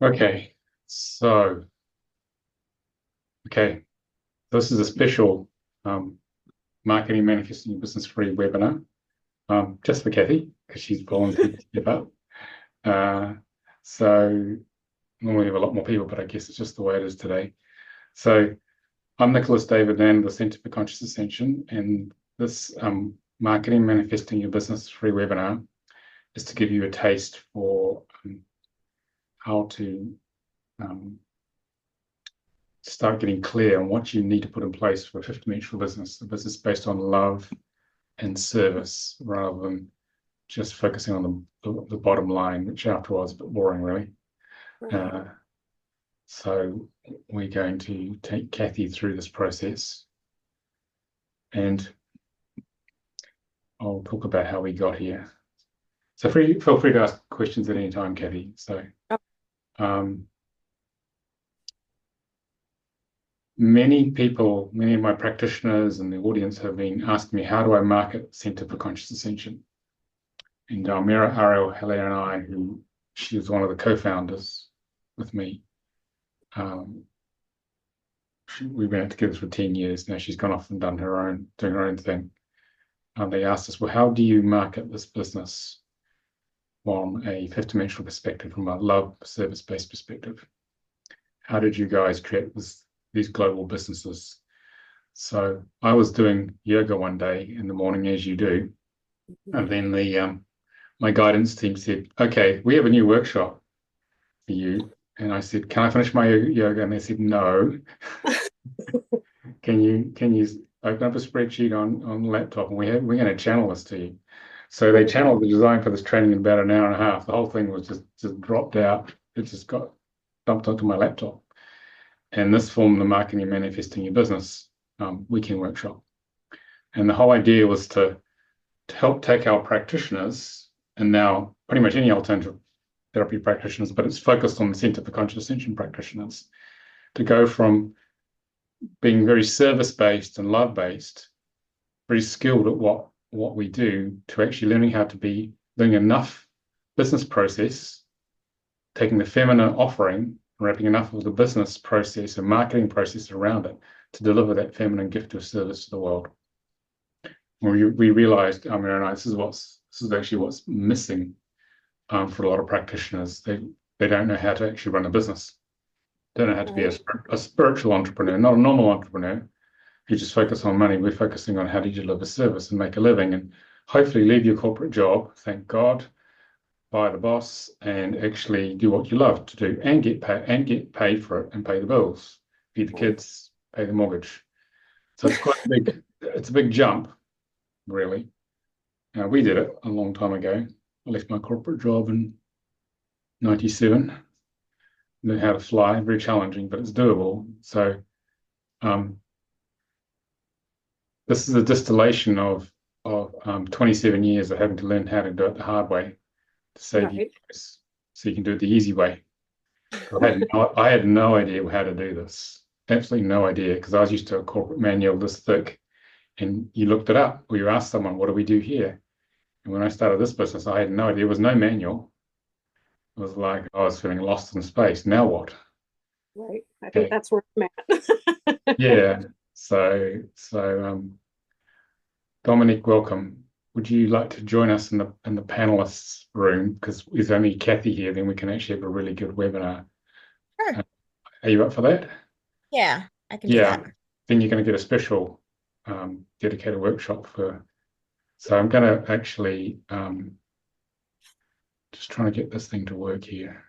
Okay, so okay, this is a special um, marketing manifesting your business free webinar just for Kathy because she's volunteered to step up. Uh, so normally we have a lot more people, but I guess it's just the way it is today. So I'm Nicolas David Ngan, the Centre for Conscious Ascension, and this marketing manifesting your business free webinar is to give you a taste for how to um, start getting clear on what you need to put in place for a fifth-dimensional business, a business based on love and service rather than just focusing on the bottom line, which after all is a bit boring, really. Right. Uh, so we're going to take Kathy through this process and I'll talk about how we got here. So feel free to ask questions at any time, Kathy. So Oh, um, many people, many of my practitioners and the audience have been asking me, how do I market Centre for Conscious Ascension? And Mira Ariel Heller and I, who she was one of the co-founders with me, um, we've been together for 10 years now. She's gone off and doing her own thing. They asked us, well, how do you market this business from a fifth dimensional perspective, from a love service-based perspective? How did you guys create these global businesses? So I was doing yoga one day in the morning, as you do, and then the my guidance team said, "Okay, we have a new workshop for you." And I said, "Can I finish my yoga?" And they said, "No. Can you open up a spreadsheet on the laptop and we're going to channel this to you." So they channeled the design for this training in about an hour and a half. The whole thing was just dropped out. It just got dumped onto my laptop. And this formed the Marketing and Manifesting Your Business weekend workshop. And the whole idea was to help take our practitioners, and now pretty much any alternative therapy practitioners, but it's focused on the Centre for Conscious Ascension practitioners, to go from being very service-based and love-based, very skilled at what we do, to actually learning how to be doing enough business process, taking the feminine offering, wrapping enough of the business process and marketing process around it to deliver that feminine gift of service to the world. We realized, Amir and I, this is actually what's missing for a lot of practitioners. They don't know how to actually run a business. Don't know how to be right. a spiritual entrepreneur, not a normal entrepreneur who just focus on money. We're focusing on how do you deliver service and make a living and hopefully leave your corporate job, thank God, by the boss, and actually do what you love to do and get paid for it and pay the bills, feed the Right. kids, pay the mortgage. So it's a big jump, really. We did it a long time ago. I left my corporate job in 97, learned how to fly, very challenging, but it's doable. So um, this is a distillation of 27 years of having to learn how to do it the hard way to save you Right. guys, so you can do it the easy way. I had no idea how to do this. Absolutely no idea, because I was used to a corporate manual this thick, and you looked it up, or you asked someone, "What do we do here?" And when I started this business, I had no idea. There was no manual. It was like I was feeling lost in space. Now what? Right. I think Okay, that's where I'm at. yeah. So Dominic, welcome. Would you like to join us in the panelists room? Because with only Kathy here, then we can actually have a really good webinar. Sure. Uh, Are you up for that? Yeah, I can do Yeah. that. Then you're going to get a special dedicated workshop for. So I'm going to actually just trying to get this thing to work here.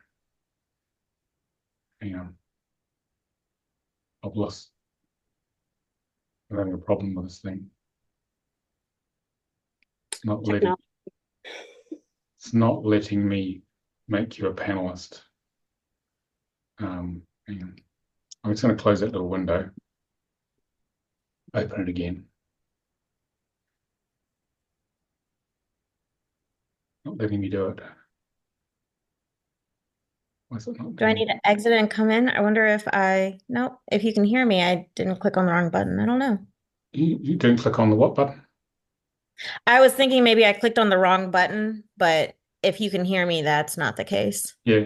Hang on. I've lost. I'm having a problem with this thing. It's not letting. Technology. It's not letting me make you a panelist. Hang on. I'm just going to close that little window. Open it again. Not letting me do it. Why is it not Do I doing? need to exit and come in? I wonder if nope, if you can hear me, I didn't click on the wrong button. I don't know. You don't click on the what button? I was thinking maybe I clicked on the wrong button, but if you can hear me, that's not the case. Yeah.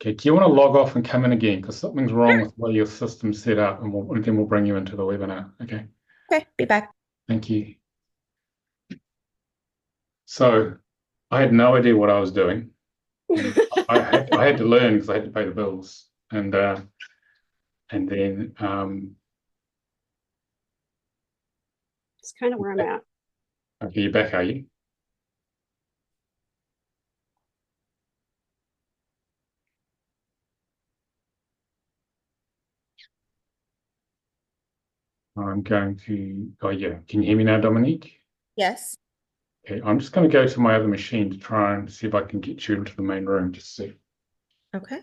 Okay, do you want to log off and come in again? Because something's wrong with the way your system's set up, and then we'll bring you into the webinar. Okay, Okay, be back. thank you. So I had no idea what I was doing. And I had to learn because I had to pay the bills. And then It's kind of where I'm at. okay, you're back, are you? I'm going to, oh yeah, can you hear me now, Dominique? Yes. Okay, I'm just going to go to my other machine to try and see if I can get you into the main room, just see. Okay.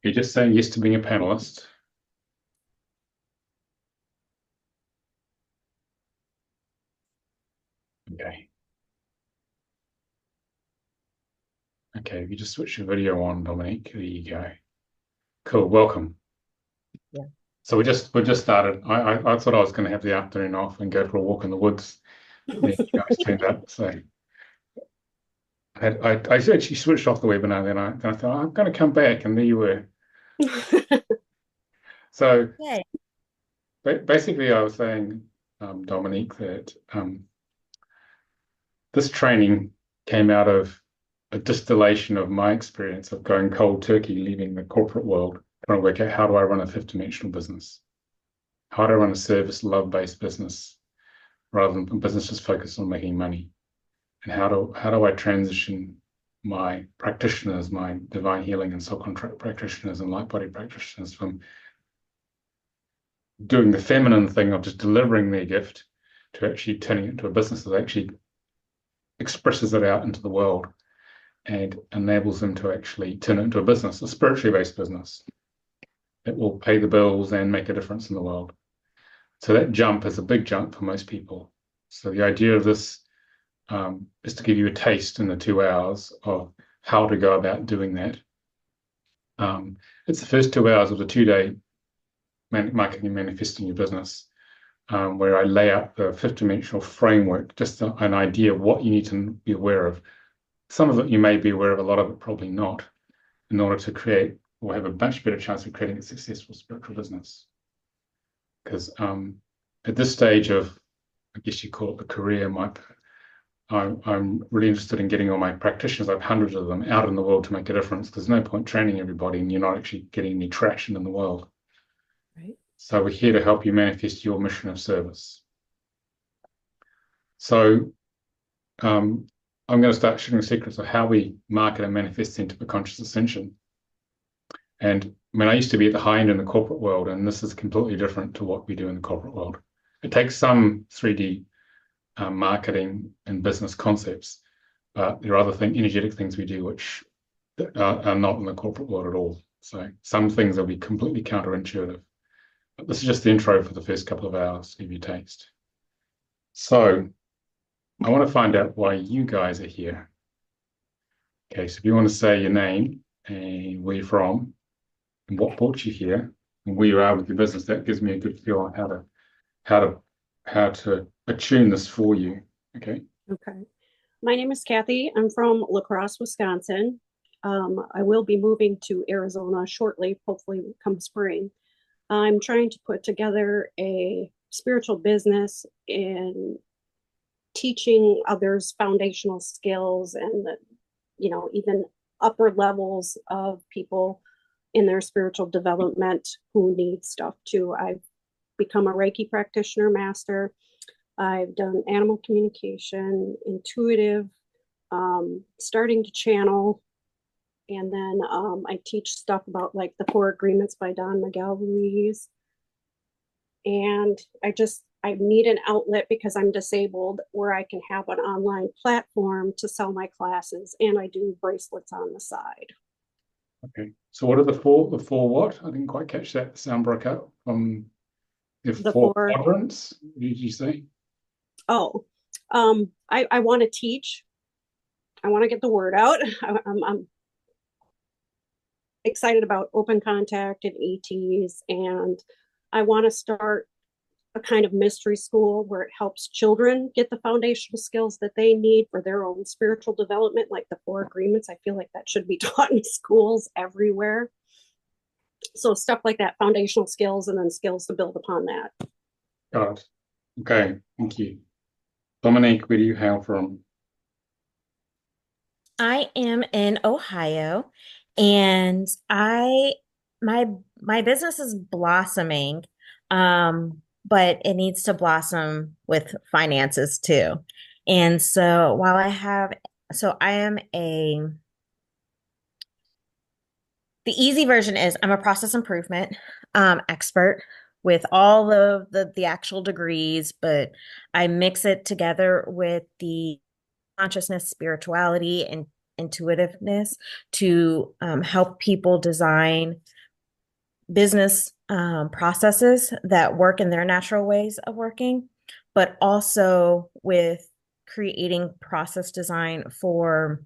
You're just saying yes to being a panelist. Okay. Okay, if you just switch your video on, Dominique, there you go. Cool, welcome. Yeah. So we just started. I thought I was going to have the afternoon off and go for a walk in the woods. Then you guys turned up. So I actually switched off the webinar. Then I thought I'm going to come back, and there you were. So Yay. basically, I was saying, Dominique, that this training came out of a distillation of my experience of going cold turkey, leaving the corporate world, trying to work out how do I run a fifth-dimensional business? How do I run a service love-based business rather than a business just focused on making money? And how do I transition my practitioners, my divine healing and soul contract practitioners and light body practitioners from doing the feminine thing of just delivering their gift to actually turning it into a business that actually expresses it out into the world and enables them to actually turn it into a business, a spiritually based business that will pay the bills and make a difference in the world. So that jump is a big jump for most people. So the idea of this is to give you a taste in the 2 hours of how to go about doing that. It's the first 2 hours of the 2-day marketing and manifesting your business, where I lay out the fifth dimensional framework, just an idea of what you need to be aware of. Some of it you may be aware of, a lot of it probably not, in order to create or have a much better chance of creating a successful spiritual business. Because at this stage of, I guess you call it the career, I'm really interested in getting all my practitioners, I have hundreds of them, out in the world to make a difference. There's no point training everybody and you're not actually getting any traction in the world. Right. So we're here to help you manifest your mission of service. So I'm going to start sharing secrets of how we market and manifest into the conscious ascension. And I mean, I used to be at the high end in the corporate world, and this is completely different to what we do in the corporate world. It takes some 3D marketing and business concepts, but there are other energetic things we do which are not in the corporate world at all. So some things will be completely counterintuitive. But this is just the intro for the first couple of hours to give you a taste. So I want to find out why you guys are here. Okay, so if you want to say your name and where you're from and what brought you here and where you are with your business, that gives me a good feel on how to attune this for you. Okay. Okay. My name is Kathy. I'm from La Crosse, Wisconsin. I will be moving to Arizona shortly, hopefully come spring. I'm trying to put together a spiritual business in teaching others foundational skills and, even upper levels of people in their spiritual development who need stuff too. I've become a Reiki practitioner master. I've done animal communication, intuitive, starting to channel. And then I teach stuff about like the 4 Agreements by Don Miguel Ruiz. And I need an outlet because I'm disabled where I can have an online platform to sell my classes. And I do bracelets on the side. Okay. So what are the four what? I didn't quite catch that. The sound broke out from the 4 quadrants. What did you say? Oh, I want to teach. I want to get the word out. I'm excited about open contact and ETs, and I want to start a kind of mystery school where it helps children get the foundational skills that they need for their own spiritual development, like the 4 agreements. I feel like that should be taught in schools everywhere. So stuff like that, foundational skills, and then skills to build upon that. Got it. Okay, thank you. Dominique, where do you hail from? I am in Ohio, and my business is blossoming, but it needs to blossom with finances too. And so I am the easy version is I'm a process improvement expert with all of the actual degrees, but I mix it together with the consciousness, spirituality, and intuitiveness to help people design business processes that work in their natural ways of working, but also with creating process design for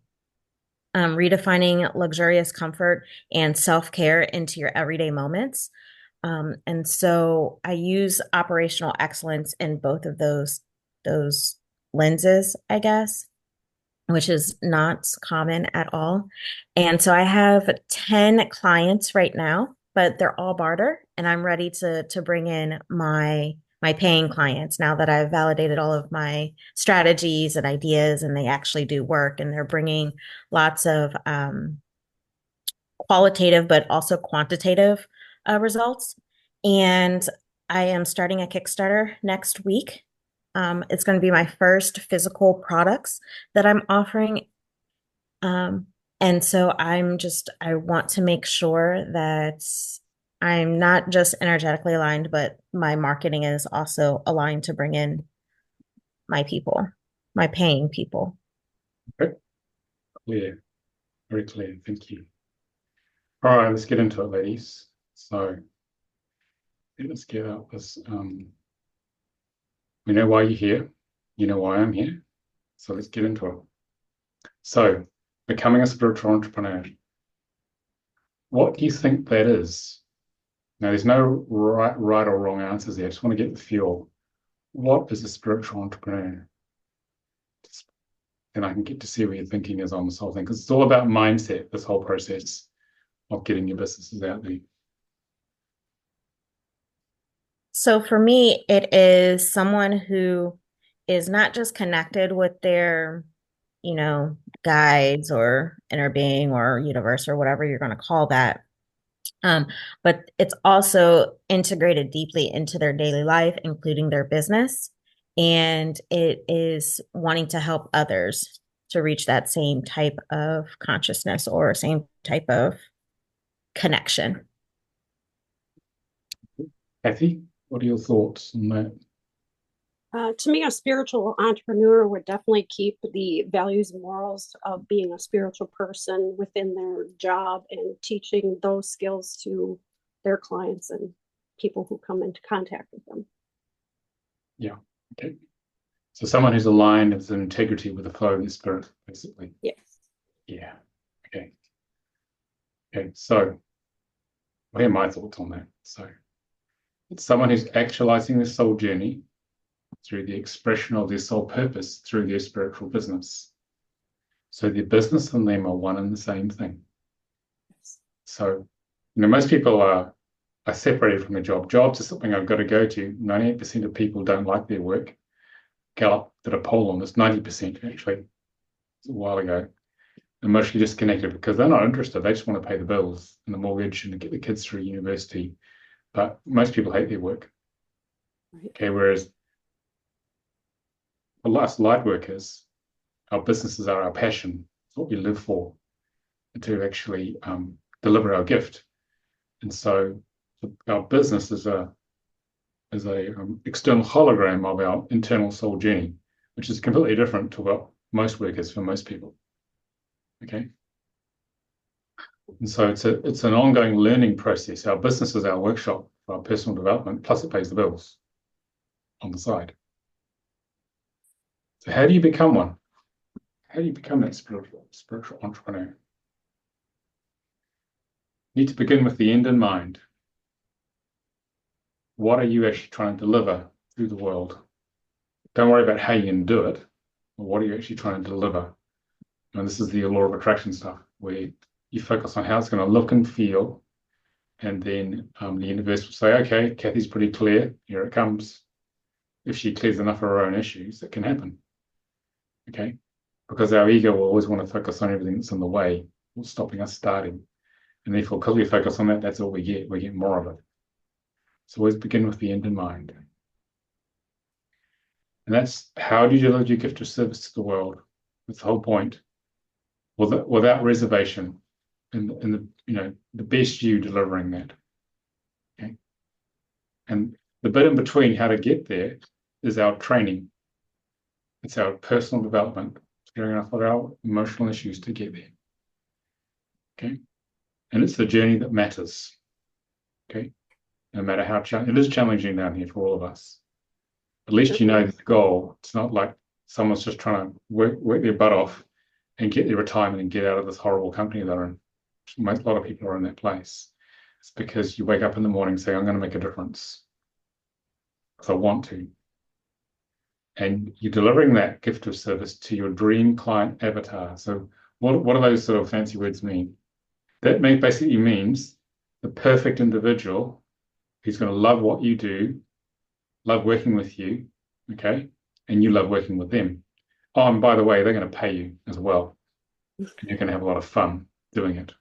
redefining luxurious comfort and self-care into your everyday moments. And so I use operational excellence in both of those lenses, I guess, which is not common at all. And so I have 10 clients right now, but they're all barter, and I'm ready to bring in my paying clients now that I've validated all of my strategies and ideas, and they actually do work, and they're bringing lots of qualitative but also quantitative results. And I am starting a Kickstarter next week. It's going to be my first physical products that I'm offering. And so I want to make sure that I'm not just energetically aligned, but my marketing is also aligned to bring in my people, my paying people. Okay, clear, very clear. Thank you. All right, let's get into it, ladies. So let's get out this. We know why you're here. You know why I'm here. So let's get into it. So, becoming a spiritual entrepreneur. What do you think that is? Now, there's no right or wrong answers here. I just want to get the feel. What is a spiritual entrepreneur? And I can get to see where your thinking is on this whole thing, because it's all about mindset, this whole process of getting your businesses out there. So for me, it is someone who is not just connected with their, guides or inner being or universe or whatever you're going to call that. But it's also integrated deeply into their daily life, including their business. And it is wanting to help others to reach that same type of consciousness or same type of connection. Kathy, what are your thoughts on that? To me, a spiritual entrepreneur would definitely keep the values and morals of being a spiritual person within their job and teaching those skills to their clients and people who come into contact with them. Yeah, okay. So someone who's aligned with integrity with the flow of the spirit, basically. Yes. Yeah, okay. Okay, so what are my thoughts on that? So it's someone who's actualizing their soul journey through the expression of their soul purpose through their spiritual business. So their business and them are one and the same thing. Yes. So, most people are separated from a job. Jobs are something I've got to go to. 98% of people don't like their work. Gallup did a poll on this, 90% actually, a while ago. Emotionally disconnected because they're not interested. They just want to pay the bills and the mortgage and to get the kids through university. But most people hate their work. Right. Okay, whereas for us light workers, our businesses are our passion. It's what we live for, to actually deliver our gift. And so our business is a external hologram of our internal soul journey, which is completely different to what most work is for most people. Okay. And so it's an ongoing learning process. Our business is our workshop for our personal development, plus it pays the bills on the side. So how do you become one? How do you become that spiritual entrepreneur? You need to begin with the end in mind. What are you actually trying to deliver through the world. Don't worry about how you can do it, or what are you actually trying to deliver. And this is the law of attraction stuff, where you focus on how it's going to look and feel, and then the universe will say, okay, Kathy's pretty clear, here it comes. If she clears enough of her own issues, it can happen. Okay? Because our ego will always want to focus on everything that's in the way, stopping us starting. And therefore, because we focus on that, that's all we get more of it. So always begin with the end in mind. And that's how do you deliver your gift of service to the world? That's the whole point. Without reservation, and the best you delivering that. Okay. And the bit in between how to get there is our training. It's our personal development, clearing up our emotional issues to get there. Okay. And it's the journey that matters. Okay. No matter how it is challenging down here for all of us. At least you know the goal. It's not like someone's just trying to work their butt off and get their retirement and get out of this horrible company they're in. A lot of people are in that place. It's because you wake up in the morning saying, I'm going to make a difference because I want to. And you're delivering that gift of service to your dream client avatar. So what do those sort of fancy words mean? That basically means the perfect individual who's going to love what you do, love working with you, okay? And you love working with them. Oh, and by the way, they're going to pay you as well. And you're going to have a lot of fun doing it.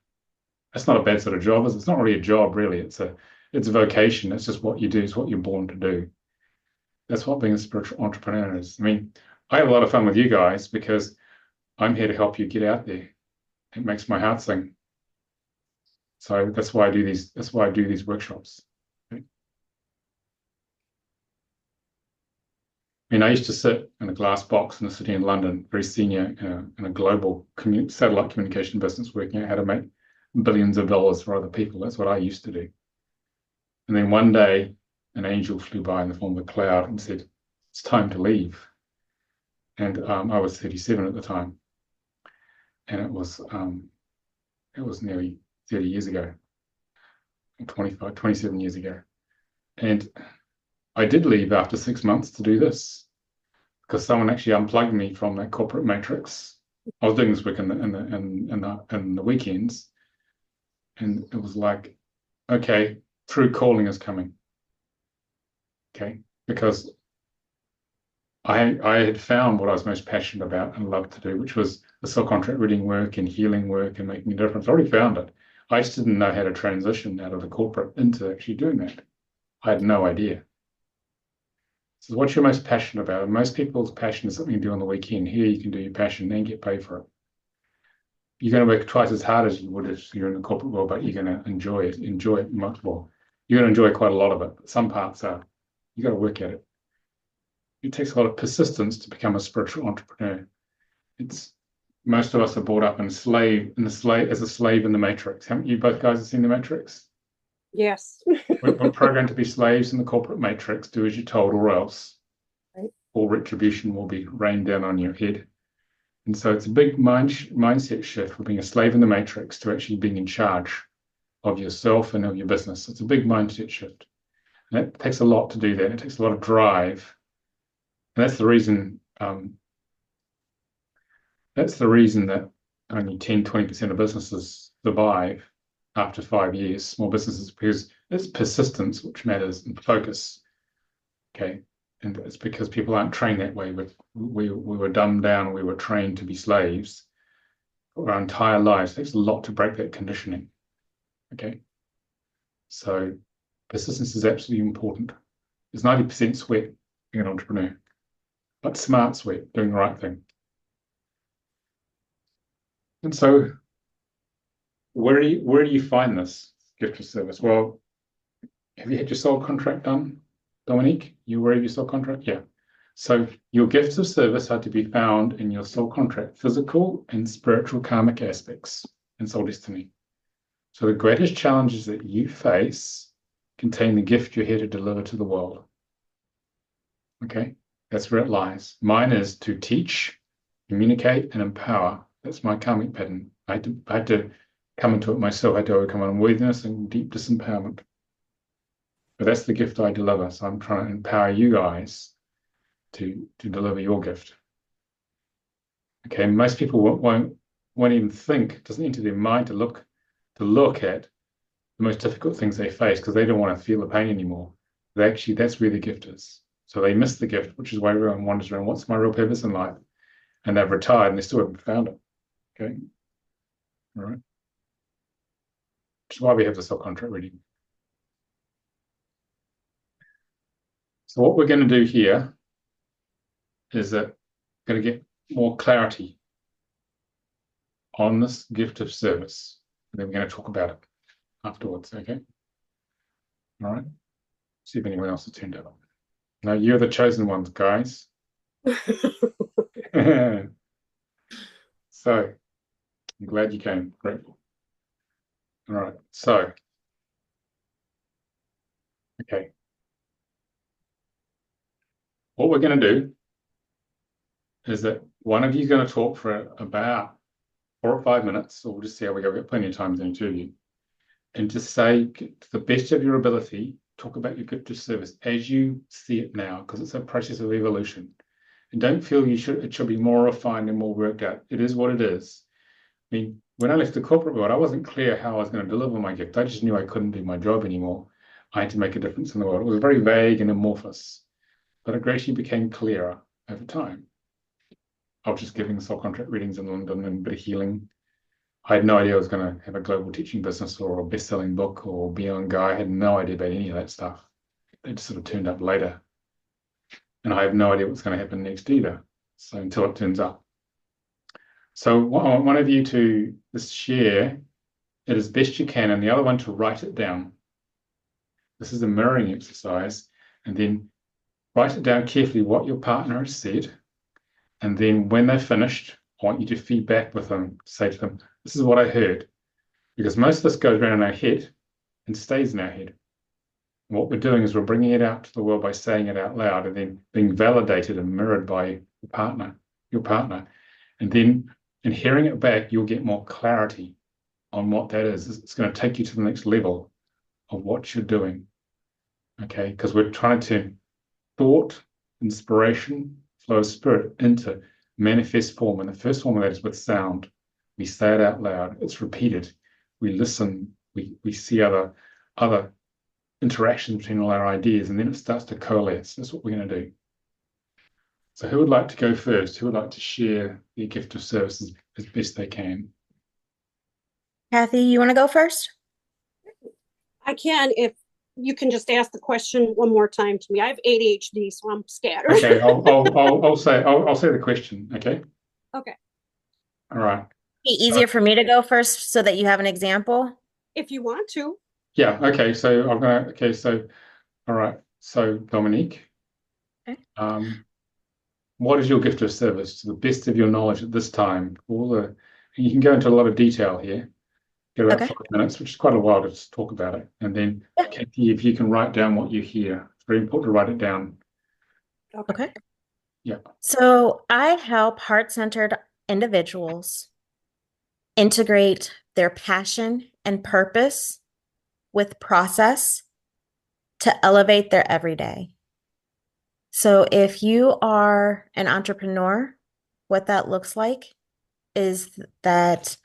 That's not a bad sort of job, is it? It's not really a job, really. It's a vocation. It's just what you do. It's what you're born to do. That's what being a spiritual entrepreneur is. I mean, I have a lot of fun with you guys because I'm here to help you get out there. It makes my heart sing. So that's why I do these. That's why I do these workshops. Okay? I mean, I used to sit in a glass box in a city in London, very senior in a global satellite communication business, working out how to make billions of dollars for other people. That's what I used to do. And then one day, an angel flew by in the form of a cloud and said, it's time to leave. And I was 37 at the time. And it was nearly 30 years ago, 27 years ago. And I did leave after 6 months to do this because someone actually unplugged me from that corporate matrix. I was doing this work in the weekends. And it was like, okay, true calling is coming. Okay, because I had found what I was most passionate about and loved to do, which was the soul contract reading work and healing work and making a difference. I already found it. I just didn't know how to transition out of the corporate into actually doing that. I had no idea. So what's your most passionate about? And most people's passion is something you do on the weekend. Here you can do your passion and get paid for it. You're going to work twice as hard as you would if you're in the corporate world, but you're going to enjoy it much more. You're going to enjoy quite a lot of it. Some parts are. You got to work at it. It takes a lot of persistence to become a spiritual entrepreneur. Most of us are brought up as a slave in the Matrix. Haven't you both guys seen the Matrix? Yes. We're programmed to be slaves in the corporate matrix. Do as you're told, or else, Right. All retribution will be rained down on your head. And so it's a big mindset shift from being a slave in the matrix to actually being in charge of yourself and of your business. It's a big mindset shift. And it takes a lot to do that. It takes a lot of drive. And that's the reason that only 10-20% of businesses survive after 5 years, small businesses, because it's persistence which matters and focus. Okay. And it's because people aren't trained that way. We were dumbed down. We were trained to be slaves for our entire lives. It takes a lot to break that conditioning. Okay. So persistence is absolutely important. There's 90% sweat being an entrepreneur, but smart sweat, doing the right thing. And so where do you find this gift of service? Well, have you had your soul contract done, Dominique? You aware of your soul contract? Yeah. So your gifts of service are to be found in your soul contract, physical and spiritual karmic aspects and soul destiny. So the greatest challenges that you face contain the gift you're here to deliver to the world. Okay, that's where it lies. Mine is to teach, communicate, and empower. That's my karmic pattern. I had to come into it myself. I had to overcome unworthiness and deep disempowerment. But that's the gift I deliver. So I'm trying to empower you guys to deliver your gift. Okay, most people won't even think, it doesn't enter their mind to look at the most difficult things they face because they don't want to feel the pain anymore. But actually, that's where the gift is. So they miss the gift, which is why everyone wanders around, what's my real purpose in life? And they've retired and they still haven't found it. Okay. All right. Which is why we have the self-contract reading. So what we're going to do here is that we're going to get more clarity on this gift of service. And then we're going to talk about it afterwards. Okay. All right. See if anyone else has turned up. No, you're the chosen ones, guys. So I'm glad you came. Grateful. All right. So, okay. What we're going to do is that one of you is going to talk for about 4 or 5 minutes, so we'll just see how we go. We've got plenty of time with each of you. And just say, to the best of your ability, talk about your gift of service as you see it now, because it's a process of evolution. And don't feel it should be more refined and more worked out. It is what it is. I mean, when I left the corporate world, I wasn't clear how I was going to deliver my gift. I just knew I couldn't do my job anymore. I had to make a difference in the world. It was very vague and amorphous, but it gradually became clearer over time. I was just giving self-contract readings in London and a bit of healing. I had no idea I was going to have a global teaching business or a best-selling book or be on Guy. I had no idea about any of that stuff. It just sort of turned up later. And I have no idea what's going to happen next either. So until it turns up. So I want one of you to just share it as best you can, and the other one to write it down. This is a mirroring exercise. And then write it down carefully what your partner has said. And then when they're finished, I want you to feedback with them, say to them, this is what I heard. Because most of this goes around in our head and stays in our head. And what we're doing is we're bringing it out to the world by saying it out loud and then being validated and mirrored by your partner. And then in hearing it back, you'll get more clarity on what that is. It's going to take you to the next level of what you're doing. Okay, because we're trying to thought, inspiration, flow of spirit into manifest form. And the first form of that is with sound. We say it out loud. It's repeated. We listen. We see other interactions between all our ideas, and then it starts to coalesce. That's what we're going to do. So who would like to go first? Who would like to share their gift of service as best they can? Kathy, you want to go first? I can, if you can just ask the question one more time to me. I have ADHD, so I'm scattered. Okay, I'll say the question. Okay. Okay. All right. Be easier for me to go first so that you have an example. If you want to. Yeah. Okay. So I'm gonna. Okay. So, all right. So Dominique, Okay. what is your gift of service to the best of your knowledge at this time? You can go into a lot of detail here. Get about 5 minutes, which is quite a while to just talk about it. And then, Kathy, if you can write down what you hear, it's very important to write it down. Okay. Yeah. So I help heart-centered individuals integrate their passion and purpose with process to elevate their everyday. So if you are an entrepreneur, what that looks like is that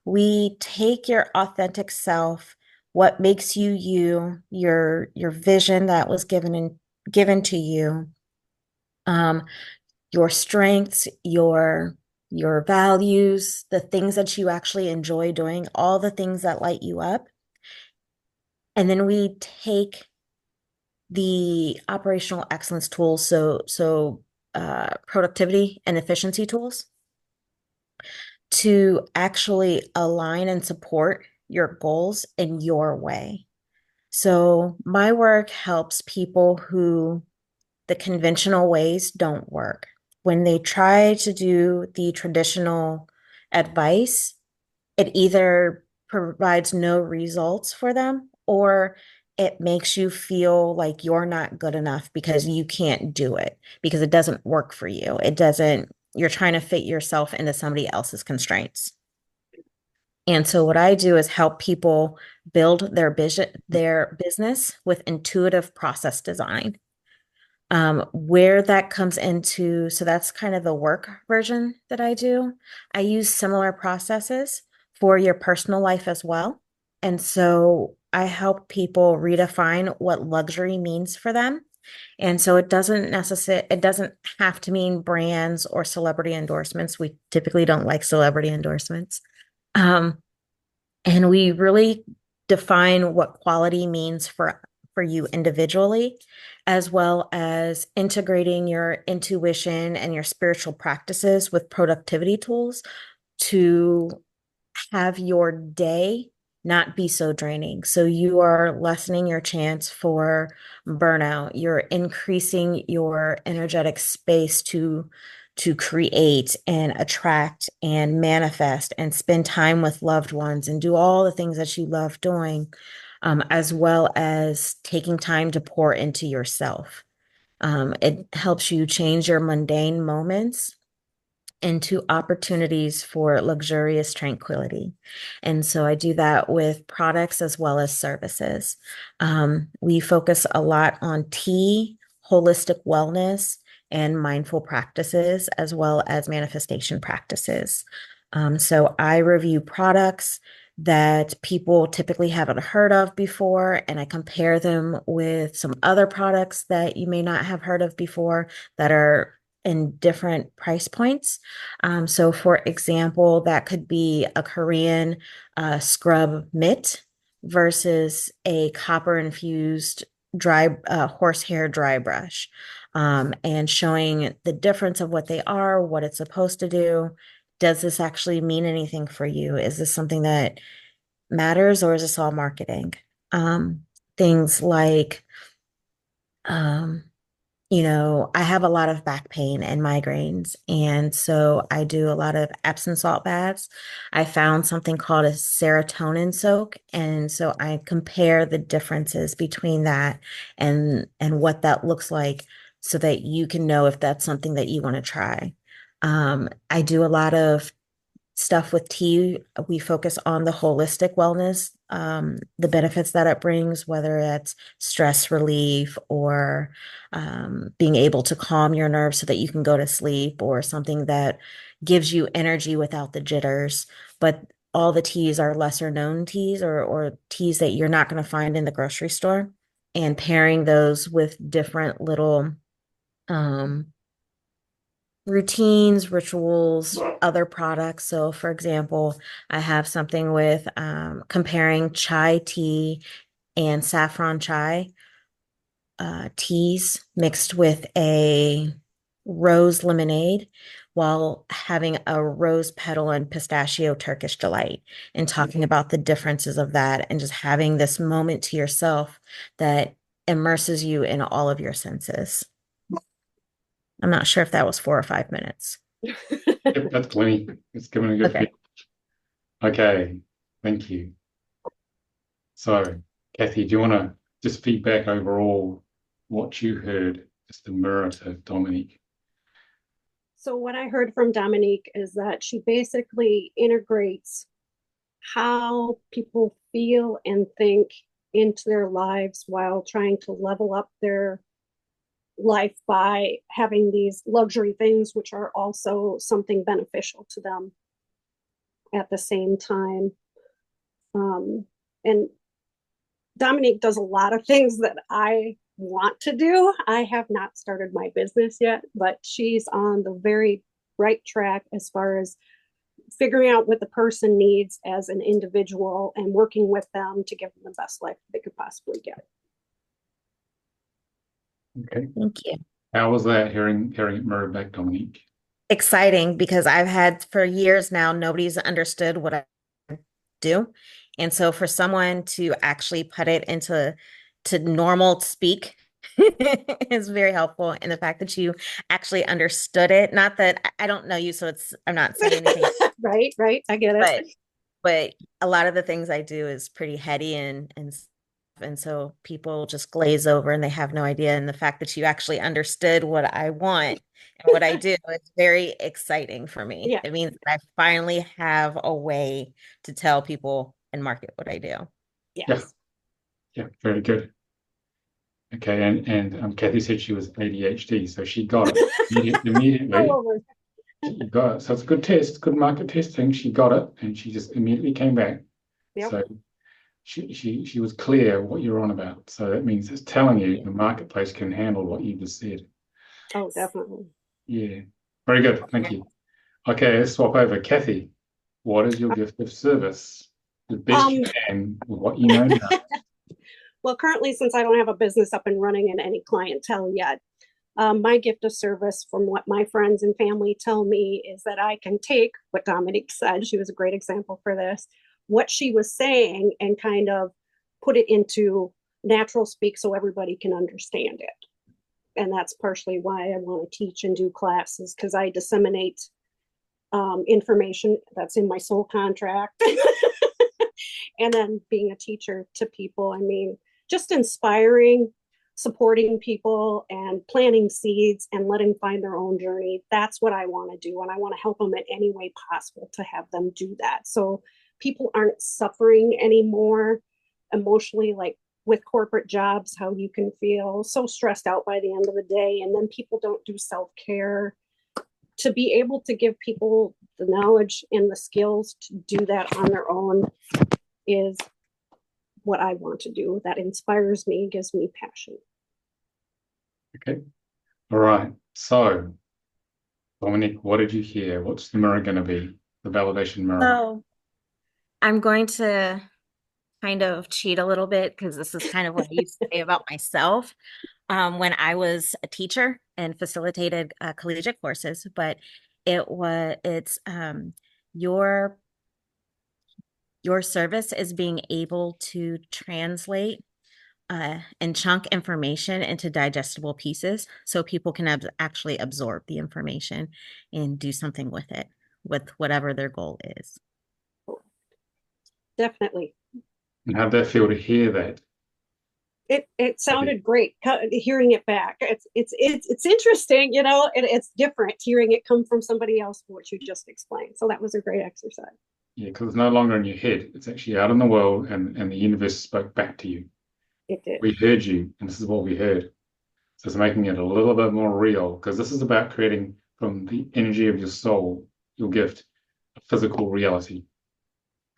we take your authentic self, what makes you you, your vision that was given to you, your strengths, your values, the things that you actually enjoy doing, all the things that light you up. And then we take the operational excellence tools, so productivity and efficiency tools, to actually align and support your goals in your way. So my work helps people who the conventional ways don't work. When they try to do the traditional advice, it either provides no results for them, or it makes you feel like you're not good enough because you can't do it, because it doesn't work for you. You're trying to fit yourself into somebody else's constraints. And so what I do is help people build their business with intuitive process design. Where that comes into, so that's kind of the work version that I do. I use similar processes for your personal life as well. And so I help people redefine what luxury means for them. And so it doesn't have to mean brands or celebrity endorsements. We typically don't like celebrity endorsements. Um, and we really define what quality means for you individually, as well as integrating your intuition and your spiritual practices with productivity tools to have your day not be so draining. So you are lessening your chance for burnout. You're increasing your energetic space to create and attract and manifest and spend time with loved ones and do all the things that you love doing, as well as taking time to pour into yourself. It helps you change your mundane moments into opportunities for luxurious tranquility. And so I do that with products as well as services. We focus a lot on tea, holistic wellness, and mindful practices, as well as manifestation practices. So I review products that people typically haven't heard of before, and I compare them with some other products that you may not have heard of before that are in different price points. So, for example, that could be a Korean scrub mitt versus a copper infused dry horsehair dry brush, and showing the difference of what they are, what it's supposed to do. Does this actually mean anything for you? Is this something that matters, or is this all marketing? Things like, um, I have a lot of back pain and migraines, and so I do a lot of Epsom salt baths. I found something called a serotonin soak, and so I compare the differences between that and what that looks like so that you can know if that's something that you want to try. I do a lot of stuff with tea. We focus on the holistic wellness, the benefits that it brings, whether it's stress relief or being able to calm your nerves so that you can go to sleep, or something that gives you energy without the jitters. But all the teas are lesser known teas, or teas that you're not going to find in the grocery store, and pairing those with different little um, routines, rituals, other products. So, for example, I have something with comparing chai tea and saffron chai teas mixed with a rose lemonade while having a rose petal and pistachio Turkish delight, and talking about the differences of that and just having this moment to yourself that immerses you in all of your senses. I'm not sure if that was 4 or 5 minutes. Yep, that's plenty. It's given a good Okay. feel. Okay, thank you. So, Kathy, do you want to just feedback overall what you heard, just to mirror to Dominique? So what I heard from Dominique is that she basically integrates how people feel and think into their lives while trying to level up their life by having these luxury things, which are also something beneficial to them at the same time. And Dominique does a lot of things that I want to do. I have not started my business yet, but she's on the very right track as far as figuring out what the person needs as an individual and working with them to give them the best life they could possibly get. Okay. Thank you. How was that hearing it mirrored back, Dominique? Exciting, because I've had for years now, nobody's understood what I do. And so for someone to actually put it into normal speak is very helpful. And the fact that you actually understood it, not that I don't know you, so I'm not saying anything, Right. I get it. but but a lot of the things I do is pretty heady and And so people just glaze over and they have no idea. And the fact that you actually understood what I want and what I do is very exciting for me. Yeah. It means that I finally have a way to tell people and market what I do. Yeah. Yes. Yeah, very good. Okay, and Kathy said she was ADHD, so she got it immediately. All over. She got it. So it's a good test, good market testing. She got it, and she just immediately came back. Yep. So she was clear what you're on about. So that means it's telling you the marketplace can handle what you just said. Oh, definitely. Yeah, very good. Thank you. Okay, let's swap over. Kathy, what is your gift of service? The best you can with what you know now. Well, currently, since I don't have a business up and running and any clientele yet, my gift of service from what my friends and family tell me is that I can take what Dominique said. She was a great example for this, what she was saying, and kind of put it into natural speak so everybody can understand it. And that's partially why I want to teach and do classes, because I disseminate information that's in my soul contract. And then being a teacher to people, I mean, just inspiring, supporting people and planting seeds and letting them find their own journey. That's what I want to do. And I want to help them in any way possible to have them do that. So people aren't suffering anymore emotionally, like with corporate jobs, how you can feel so stressed out by the end of the day. And then people don't do self-care. To be able to give people the knowledge and the skills to do that on their own is what I want to do. That inspires me, gives me passion. Okay. All right. So, Dominique, what did you hear? What's the mirror going to be? The validation mirror. So I'm going to kind of cheat a little bit because this is kind of what I used to say about myself when I was a teacher and facilitated collegiate courses, but it's your service is being able to translate and chunk information into digestible pieces so people can actually absorb the information and do something with it, with whatever their goal is. Definitely. And how'd that feel to hear that? It sounded great hearing it back. It's interesting, you know, it's different hearing it come from somebody else, what you just explained. So that was a great exercise. Yeah, because it's no longer in your head. It's actually out in the world, and the universe spoke back to you. It did. We heard you, and this is what we heard. So it's making it a little bit more real, because this is about creating from the energy of your soul, your gift, a physical reality,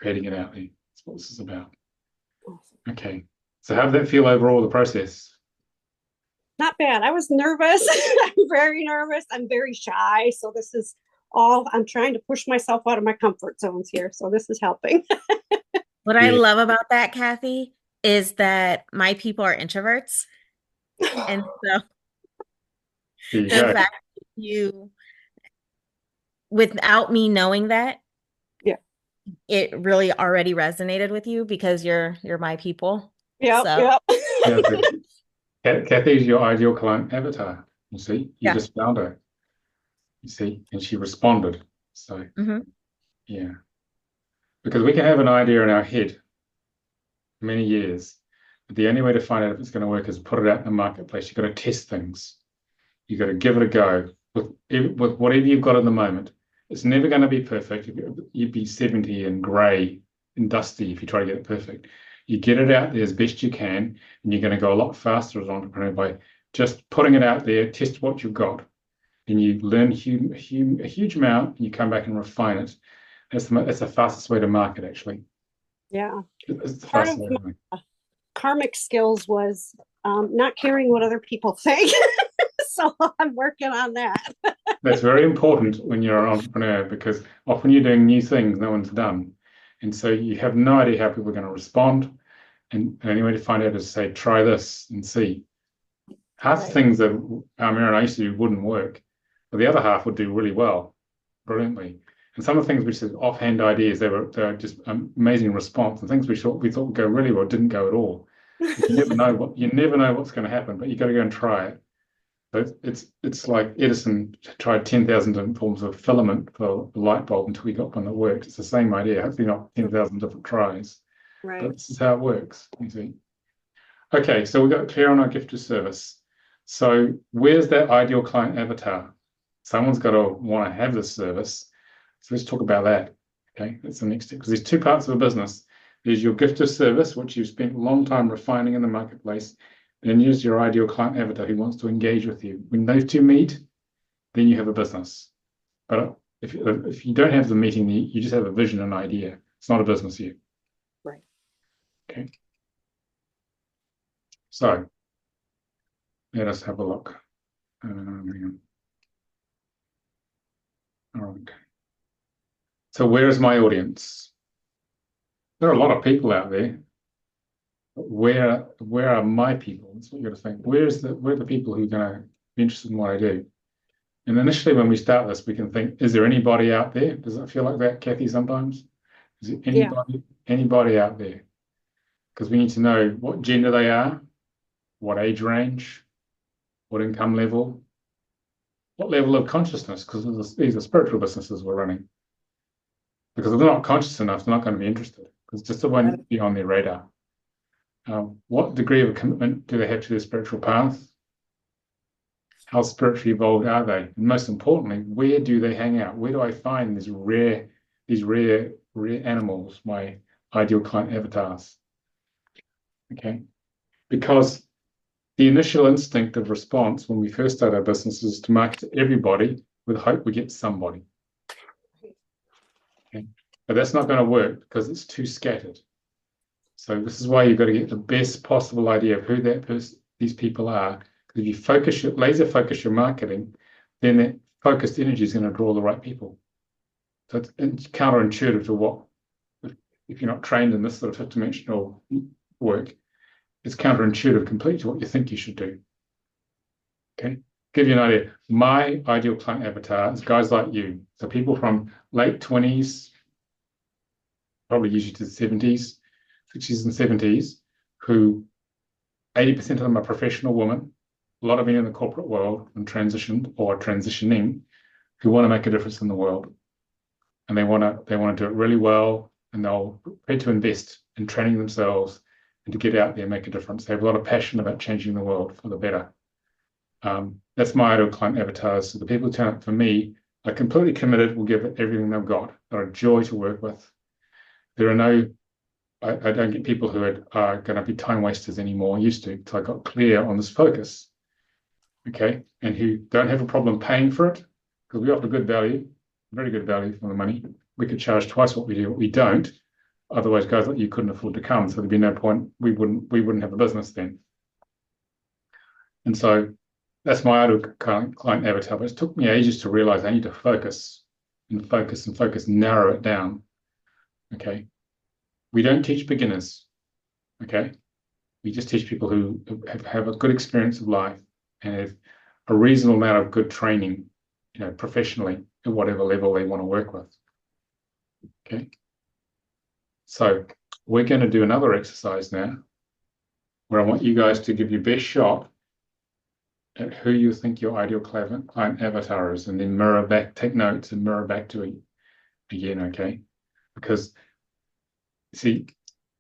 creating it out there. That's what this is about. Awesome. Okay. So how did that feel overall, the process? Not bad. I was nervous. I'm very nervous. I'm very shy. So this is all, I'm trying to push myself out of my comfort zones here. So this is helping. What I love about that, Kathy, is that my people are introverts. And so the fact that you, without me knowing that, yeah, it really already resonated with you because you're my people. Yep, so. Yep. Kathy's your ideal client avatar. You see, you just found her. You see, and she responded. So, yeah, because we can have an idea in our head for many years, but the only way to find out if it's going to work is put it out in the marketplace. You've got to test things. You've got to give it a go with whatever you've got at the moment. It's never going to be perfect. You'd be 70 and grey and dusty if you try to get it perfect. You get it out there as best you can, and you're going to go a lot faster as an entrepreneur by just putting it out there, test what you've got, and you learn a huge amount, and you come back and refine it. That's the fastest way to market, actually. Yeah. It's the fastest way to market. Karmic skills was not caring what other people think. So I'm working on that. That's very important when you're an entrepreneur, because often you're doing new things no one's done. And so you have no idea how people are going to respond. And the only way to find out is to say, try this and see. Half the things that Mary and I used to do wouldn't work, but the other half would do really well, brilliantly. And some of the things we said offhand ideas, they were just amazing response, and things we thought would go really well didn't go at all. You never know what's going to happen, but you got to go and try it. But it's like Edison tried 10,000 different forms of filament for the light bulb until he got one that worked. It's the same idea, hopefully not 10,000 different tries. Right. But this is how it works, you see. Okay, so we got clear on our gift of service. So where's that ideal client avatar? Someone's got to want to have this service. So let's talk about that. Okay, that's the next step. Because there's two parts of a business. There's your gift of service, which you've spent a long time refining in the marketplace. And then there's your ideal client avatar who wants to engage with you. When those two meet, then you have a business. But if you don't have the meeting, you just have a vision and idea. It's not a business yet. Right. Okay. So let us have a look. All right. So where is my audience? There are a lot of people out there. Where are my people? That's what you got to think. Where are the people who are going to be interested in what I do? And initially, when we start this, we can think: is there anybody out there? Does it feel like that, Kathy? Sometimes, is there Yeah. anybody out there? Because we need to know what gender they are, what age range, what income level, what level of consciousness. Because these are spiritual businesses we're running. Because if they're not conscious enough, they're not going to be interested. Because just it won't be on their radar. What degree of commitment do they have to their spiritual path? How spiritually evolved are they? And most importantly, where do they hang out? Where do I find these rare animals, my ideal client avatars? Okay, because the initial instinctive response when we first start our business is to market to everybody with hope we get somebody. Okay, but that's not going to work because it's too scattered. So this is why you've got to get the best possible idea of who these people are. Because if you laser focus your marketing, then that focused energy is going to draw the right people. So it's counterintuitive to what, if you're not trained in this sort of fifth dimensional work, it's counterintuitive completely to what you think you should do. Okay, give you an idea. My ideal client avatar is guys like you. So people from late 20s, probably usually to the 70s, 60s and 70s, who 80% of them are professional women, a lot of them in the corporate world and transitioned or transitioning, who want to make a difference in the world. And they want to do it really well, and they'll prepared to invest in training themselves and to get out there and make a difference. They have a lot of passion about changing the world for the better. That's my ideal client avatars. So the people who turn up for me are completely committed, will give it everything they've got. They're a joy to work with. I don't get people who are going to be time wasters anymore. I used to, so I got clear on this focus. Okay, and who don't have a problem paying for it because we offer good value, very good value for the money. We could charge twice what we do, what we don't. Otherwise, guys like you couldn't afford to come, so there'd be no point. We wouldn't have a business then. And so that's my ideal client avatar. But it took me ages to realize I need to focus and focus and focus, narrow it down. Okay. We don't teach beginners, okay? We just teach people who have a good experience of life and have a reasonable amount of good training, professionally at whatever level they want to work with, okay? So we're going to do another exercise now where I want you guys to give your best shot at who you think your ideal client avatar is, and then mirror back, take notes and mirror back to it again, okay? Because see,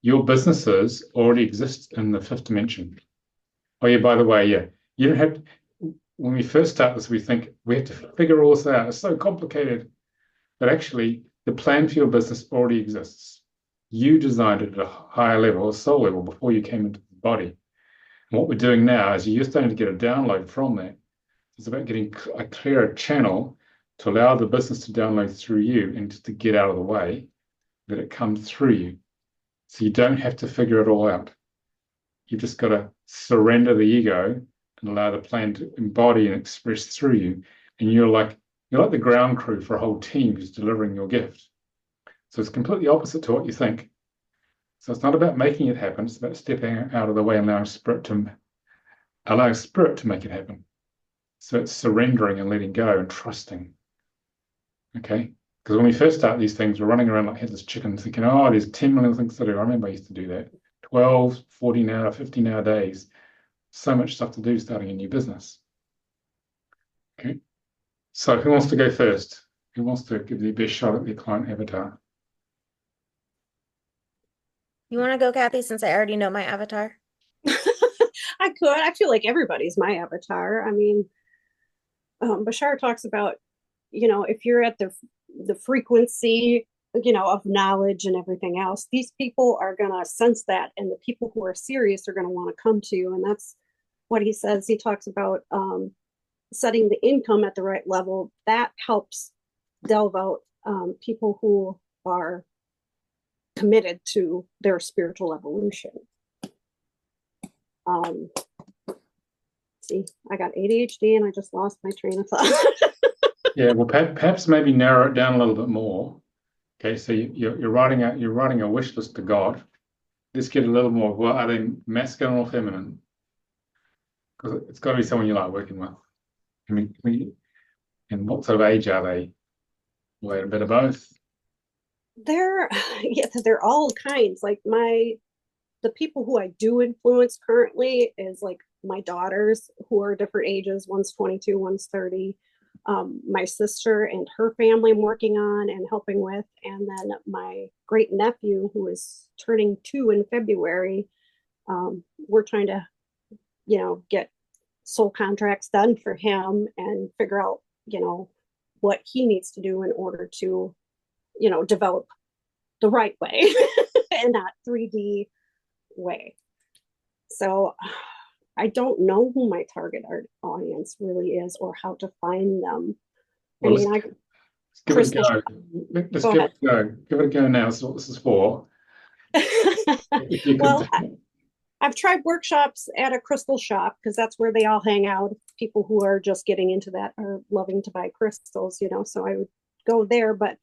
your businesses already exist in the fifth dimension. Oh yeah, by the way, yeah, you don't have to, when we first start this, we think we have to figure all this out. It's so complicated. But actually, the plan for your business already exists. You designed it at a higher level, a soul level, before you came into the body. And what we're doing now is you're starting to get a download from that. It's about getting a clearer channel to allow the business to download through you and just to get out of the way, that it comes through you. So you don't have to figure it all out. You've just got to surrender the ego and allow the plan to embody and express through you. And you're like the ground crew for a whole team who's delivering your gift. So it's completely opposite to what you think. So it's not about making it happen. It's about stepping out of the way and allowing spirit to make it happen. So it's surrendering and letting go and trusting. Okay? Because when we first start these things, we're running around like headless chickens thinking, oh, there's 10 million things to do. I remember I used to do that. 12, 14-hour, 15-hour days. So much stuff to do starting a new business. Okay. So who wants to go first? Who wants to give the best shot at their client avatar? You want to go, Kathy, since I already know my avatar? I could. I feel like everybody's my avatar. I mean, Bashar talks about, if you're at the frequency, of knowledge and everything else, these people are gonna sense that, and the people who are serious are gonna want to come to you, and that's what he says. He talks about setting the income at the right level. That helps delve out people who are committed to their spiritual evolution. Um, see, I got ADHD and I just lost my train of thought. Yeah, well, perhaps maybe narrow it down a little bit more. Okay, so you're writing a wish list to God. Let's get a little more. Well, are they masculine or feminine? Because it's got to be someone you like working with. And what sort of age are they? Well, they're a bit of both. They're all kinds. Like the people who I do influence currently is like my daughters, who are different ages. One's 22, one's 30. My sister and her family I'm working on and helping with, and then my great nephew, who is turning 2 in February. We're trying to, get soul contracts done for him and figure out, what he needs to do in order to, develop the right way and not 3D way. So I don't know who my target audience really is or how to find them. Well, I mean, let's give it a go. Let's Go give ahead. it a go. Give it a go now. That's what this is for. If you Well, could, I've tried workshops at a crystal shop because that's where they all hang out. People who are just getting into that are loving to buy crystals, so I would go there. But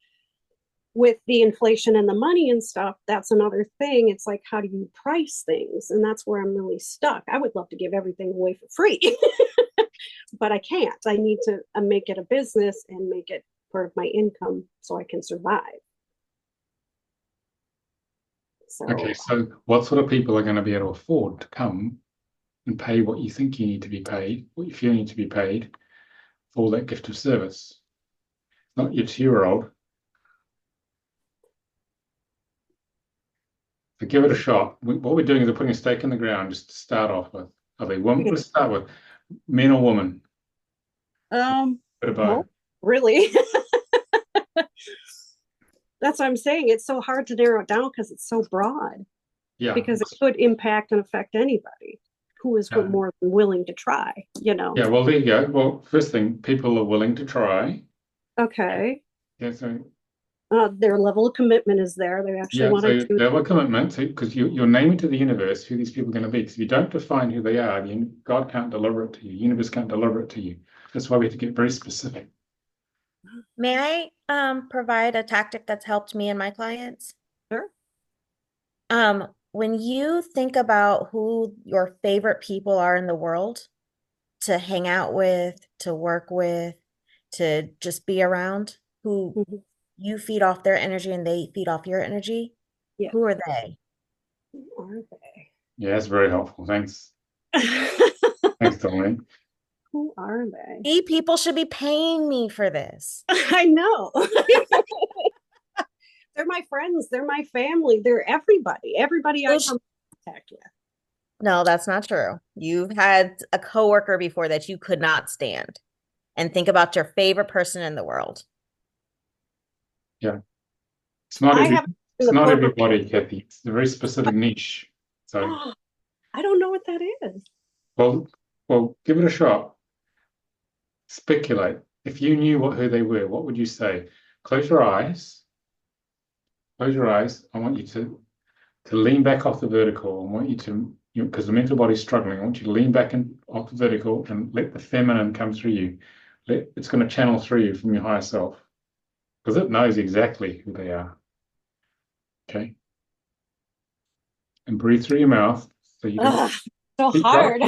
with the inflation and the money and stuff, that's another thing. It's like, how do you price things? And that's where I'm really stuck. I would love to give everything away for free, but I can't. I need to make it a business and make it part of my income so I can survive. okay, so what sort of people are going to be able to afford to come and pay what you think you need to be paid, what you feel you need to be paid for that gift of service? Not your 2-year-old. So give it a shot. What we're doing is we're putting a stake in the ground just to start off with. Are they women? Let's start with men or women. Bit of both. Well, really, that's what I'm saying. It's so hard to narrow it down because it's so broad. Yeah. Because it could impact and affect anybody who is more than willing to try. Yeah. Well, there you go. Well, first thing, people are willing to try. Okay. Yeah. So their level of commitment is there. They actually want to do. They have a commitment because you're naming to the universe who these people are going to be. Because if you don't define who they are, God can't deliver it to you. The universe can't deliver it to you. That's why we have to get very specific. May I provide a tactic that's helped me and my clients? Sure. When you think about who your favorite people are in the world to hang out with, to work with, to just be around, who you feed off their energy and they feed off your energy, Yeah. who are they? Who are they? Yeah, that's very helpful. Thanks. Thanks, Dominique. Who are they? People should be paying me for this. I know. They're my friends. They're my family. They're everybody. Everybody I come in contact with. No, that's not true. You've had a coworker before that you could not stand. And think about your favorite person in the world. Yeah. It's not everybody, Kathy. It's a very specific niche. So I don't know what that is. Well, give it a shot. Speculate. If you knew who they were, what would you say? Close your eyes. Close your eyes. I want you to lean back off the vertical. I want you to, because the mental body's struggling, I want you to lean back off the vertical and let the feminine come through you. It's going to channel through you from your higher self because it knows exactly who they are. Okay. And breathe through your mouth. So you don't. So hard.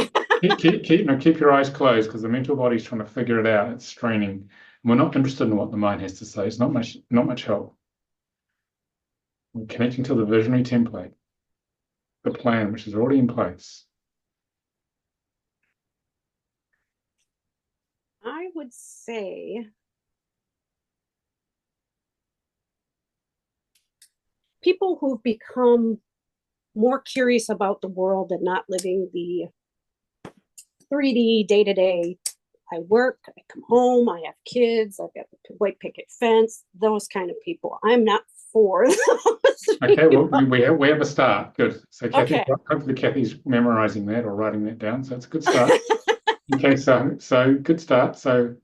Keep your eyes closed because the mental body's trying to figure it out. It's straining. We're not interested in what the mind has to say. It's not much help. We're connecting to the visionary template, the plan, which is already in place. I would say people who've become more curious about the world and not living the 3D day-to-day. I work, I come home, I have kids, I've got the white picket fence, those kind of people. I'm not for those Okay, well, people. we have a start. Good. So Kathy, Okay. hopefully Kathy's memorizing that or writing that down. So it's a good start. Okay, so good start. So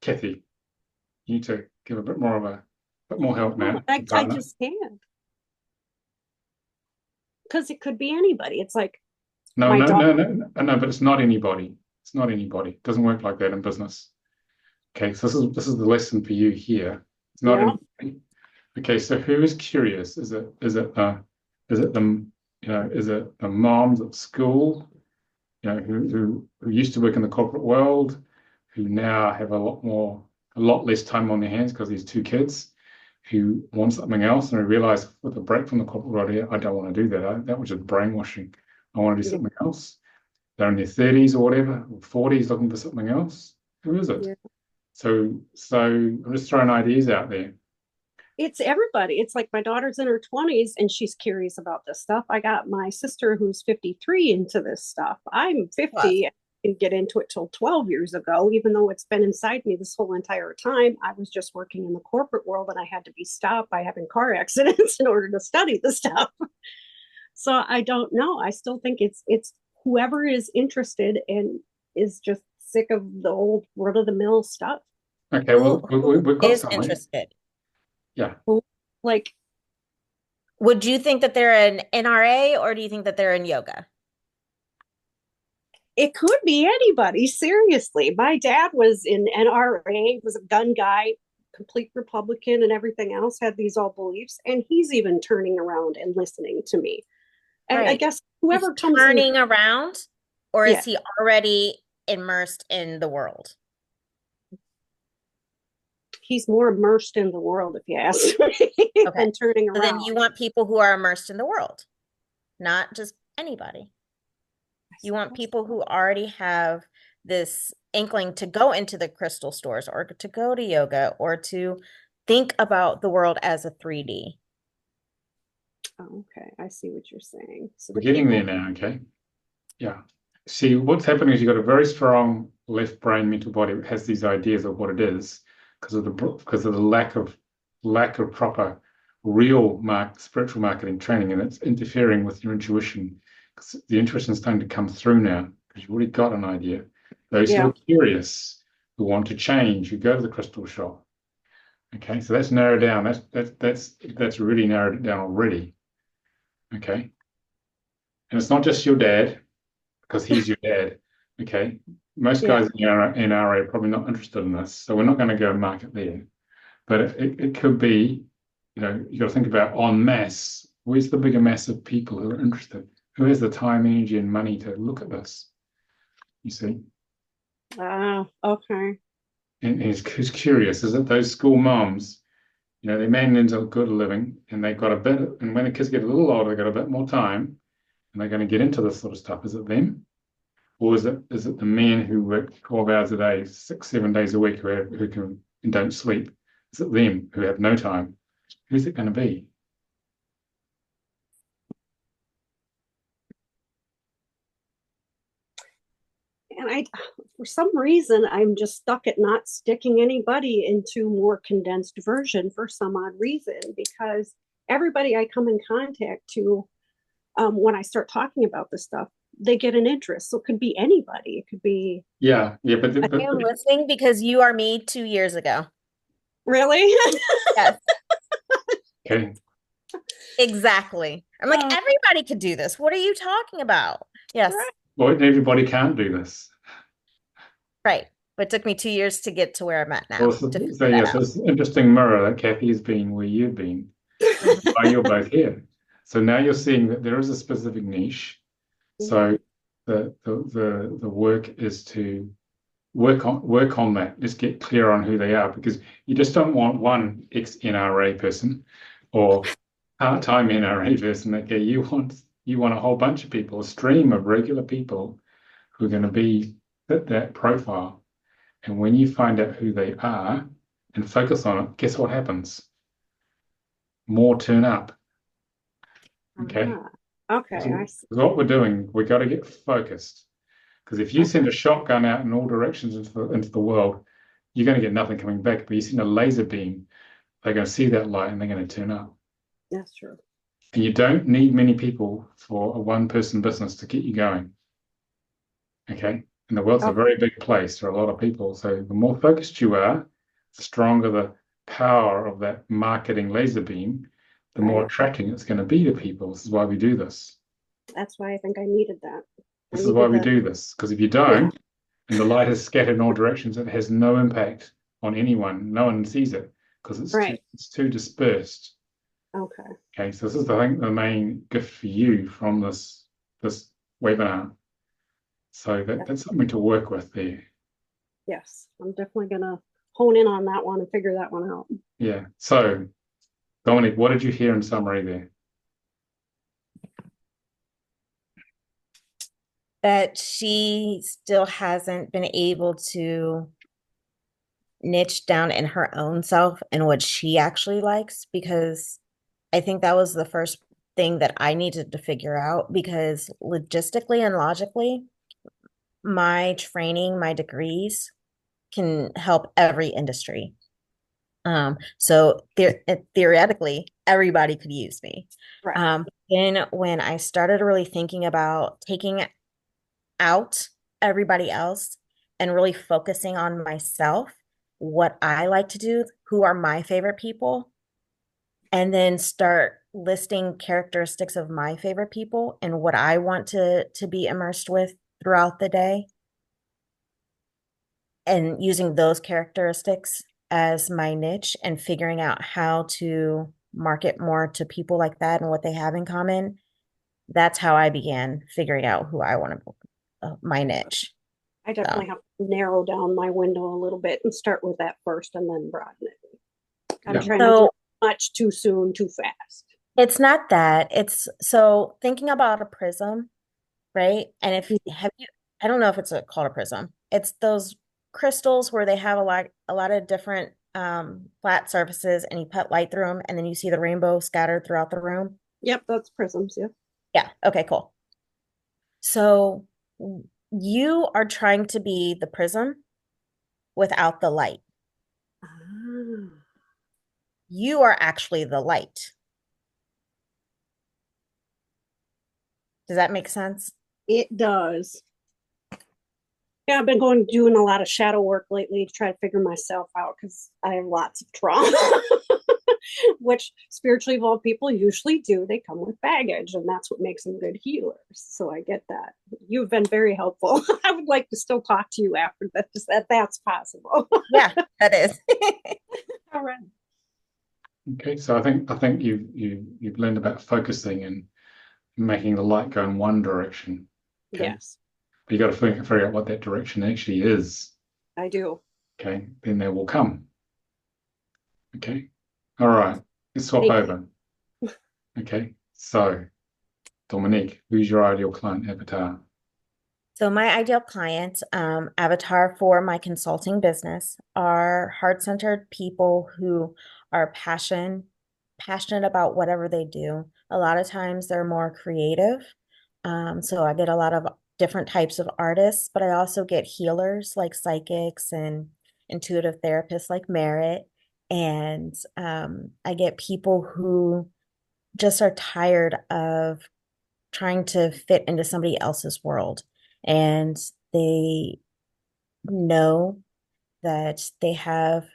Kathy, you need to give a bit more help now. I just can't. Because it could be anybody. It's like No, my no, daughter. no, no, no, but it's not anybody. It's not anybody. It doesn't work like that in business. Okay, so this is the lesson for you here. It's not Yeah. anybody. Okay, so who is curious? Is it the moms at school, who used to work in the corporate world, who now have a lot less time on their hands because there's two kids, who want something else and who realize with a break from the corporate world here, I don't want to do that. That was just brainwashing. I want to do Yeah. something else. They're in their 30s or whatever, or 40s looking for something else. Who is it? Yeah. So I'm just throwing ideas out there. It's everybody. It's like my daughter's in her 20s and she's curious about this stuff. I got my sister who's 53 into this stuff. I'm 50 and didn't get into it till 12 years ago, even though it's been inside me this whole entire time. I was just working in the corporate world and I had to be stopped by having car accidents in order to study the stuff. So I don't know. I still think it's whoever is interested and is just sick of the old run of the mill stuff. Okay, well, we've got Is someone. interested? Yeah. Like, Would you think that they're an NRA or do you think that they're in yoga? it could be anybody, seriously. My dad was in NRA, was a gun guy, complete Republican and everything else, had these all beliefs, and he's even turning around and listening to me. And I Right. guess He's whoever comes in, turning around, or yeah, is he already immersed in the world? he's more immersed in the world, if you ask me, Okay. than turning So then around. you want people who are immersed in the world, not just anybody. You want people who already have this inkling to go into the crystal stores or to go to yoga or to think about the world as a 3D. Oh, okay, I see what you're saying. So We're the getting people, there now, okay? Yeah. See, what's happening is you've got a very strong left brain mental body that has these ideas of what it is because of the lack of proper real spiritual marketing training, and it's interfering with your intuition because the intuition is starting to come through now because you've already got an idea. Those who yeah, are curious, who want to change, who go to the crystal shop. Okay, so that's narrowed down. That's really narrowed it down already. Okay. And it's not just your dad, because he's your dad. Okay. Most yeah. guys in NRA are probably not interested in this. So we're not going to go market there. But it could be, you got to think about en masse. Where's the bigger mass of people who are interested? Who has the time, energy, and money to look at this? You see? Okay. And who's curious? Is it those school moms? They're manning into a good living and they've got a bit, and when the kids get a little older, they've got a bit more time and they're going to get into this sort of stuff. Is it them? Or is it the men who work 12 hours a day, 6, 7 days a week, who can and don't sleep? Is it them who have no time? Who's it going to be? And for some reason, I'm just stuck at not sticking anybody into more condensed version for some odd reason, because everybody I come in contact to, when I start talking about this stuff, they get an interest. So it could be anybody. It could be Yeah, but I am listening because you are me 2 years ago. really. Yes, okay. exactly. I'm like, everybody could do this. What are you talking about? Yes, Right. Well, everybody can't do this. right. But it took me 2 years to get to where I'm at now. Well, so to figure so that yes, out. it's an interesting mirror that Kathy's been where you've been, why you're both here. So now you're seeing that there is a specific niche. So the work is to work on that. Just get clear on who they are, because you just don't want one ex-NRA person or part-time NRA person. Okay, you want a whole bunch of people, a stream of regular people who are going to be that profile. And when you find out who they are and focus on it, guess what happens? More turn up. Okay. Okay, I see. What we're doing, we got to get focused. Because if you Okay, send a shotgun out in all directions into the world, you're going to get nothing coming back. But you send a laser beam, they're going to see that light and they're going to turn up. that's true. And you don't need many people for a one-person business to get you going. Okay. And the world's a Okay, very big place for a lot of people. So the more focused you are, the stronger the power of that marketing laser beam, the more right. attracting it's going to be to people. This is why we do this. That's why I think I needed that. I This is why needed we that. do this. Because if you Yeah. don't, and the light is scattered in all directions, it has no impact on anyone. No one sees it because Right. it's too dispersed. Okay. Okay, so this is, I think, the main gift for you from this webinar. So Yeah. that's something to work with there. Yes. I'm definitely gonna hone in on that one and figure that one out. Yeah. So, Dominic, what did you hear in summary there? That she still hasn't been able to niche down in her own self and what she actually likes, because I think that was the first thing that I needed to figure out, because logistically and logically, my training, my degrees can help every industry. So theoretically, everybody could use me. Right. Then when I started really thinking about taking out everybody else and really focusing on myself, what I like to do, who are my favorite people, and then start listing characteristics of my favorite people and what I want to be immersed with throughout the day, and using those characteristics as my niche and figuring out how to market more to people like that and what they have in common. That's how I began figuring out who I want to my niche. I So definitely have to narrow down my window a little bit and start with that first and then broaden it. I'm Yeah. trying not to do so much too soon, too fast. it's not that. It's so thinking about a prism, right? And if have you, I don't know if it's called a prism. It's those crystals where they have a lot of different flat surfaces, and you put light through them, and then you see the rainbow scattered throughout the room. Yep, that's prisms. Yeah. Yeah. Okay, cool. So you are trying to be the prism without the light. Ah, You are actually the light. Does that make sense? it does. Yeah, I've been doing a lot of shadow work lately to try to figure myself out because I have lots of trauma, which spiritually evolved people usually do. They come with baggage, and that's what makes them good healers. So I get that. You've been very helpful. I would like to still talk to you after that, just that's possible. Yeah, that is. All right. Okay. So I think you've learned about focusing and making the light go in one direction. Okay. Yes, But you got to figure out what that direction actually is. I do. Okay. Then they will come. Okay. All right. Let's swap Thank over. Okay. So, Dominique, who's your ideal client avatar? So my ideal client, avatar for my consulting business, are heart-centered people who are passionate about whatever they do. A lot of times they're more creative. So I get a lot of different types of artists, but I also get healers like psychics and intuitive therapists like Merit. And I get people who just are tired of trying to fit into somebody else's world. And they know that they have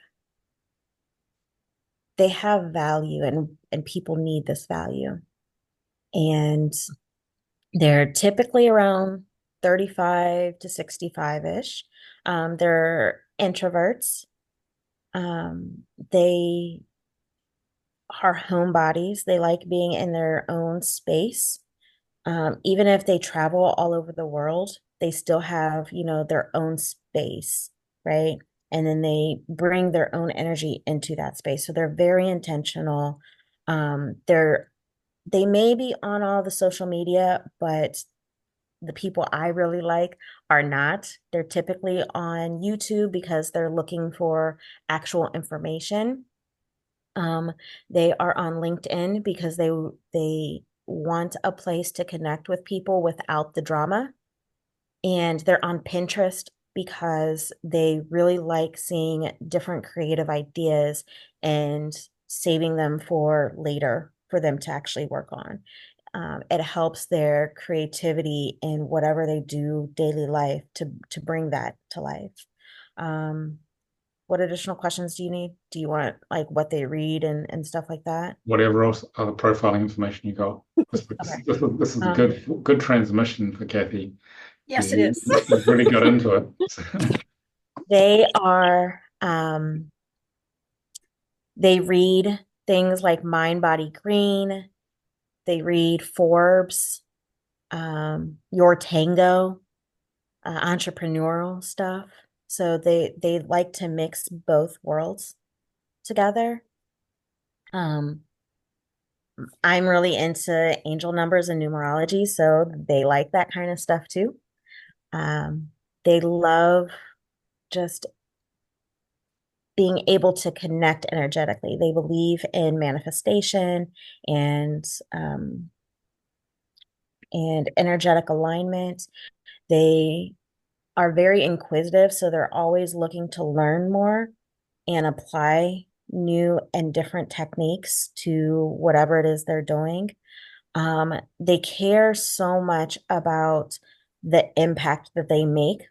value, and people need this value. And they're typically around 35 to 65-ish. They're introverts. They are homebodies. They like being in their own space. Even if they travel all over the world, they still have, their own space, right? And then they bring their own energy into that space. So they're very intentional. They may be on all the social media, but the people I really like are not. They're typically on YouTube because they're looking for actual information. Um, they are on LinkedIn because they want a place to connect with people without the drama. And they're on Pinterest because they really like seeing different creative ideas and saving them for later for them to actually work on. It helps their creativity in whatever they do daily life to bring that to life. What additional questions do you need? Do you want like what they read and stuff like that? Whatever else other profiling information you got. Okay. This is a Um, good transmission for Kathy. Yes, it is. You've really got into it. they are they read things like Mind Body Green. They read Forbes, Your Tango, entrepreneurial stuff. So they like to mix both worlds together. I'm really into angel numbers and numerology, so they like that kind of stuff too. They love just being able to connect energetically. They believe in manifestation um, and energetic alignment. They are very inquisitive, so they're always looking to learn more and apply new and different techniques to whatever it is they're doing. They care so much about the impact that they make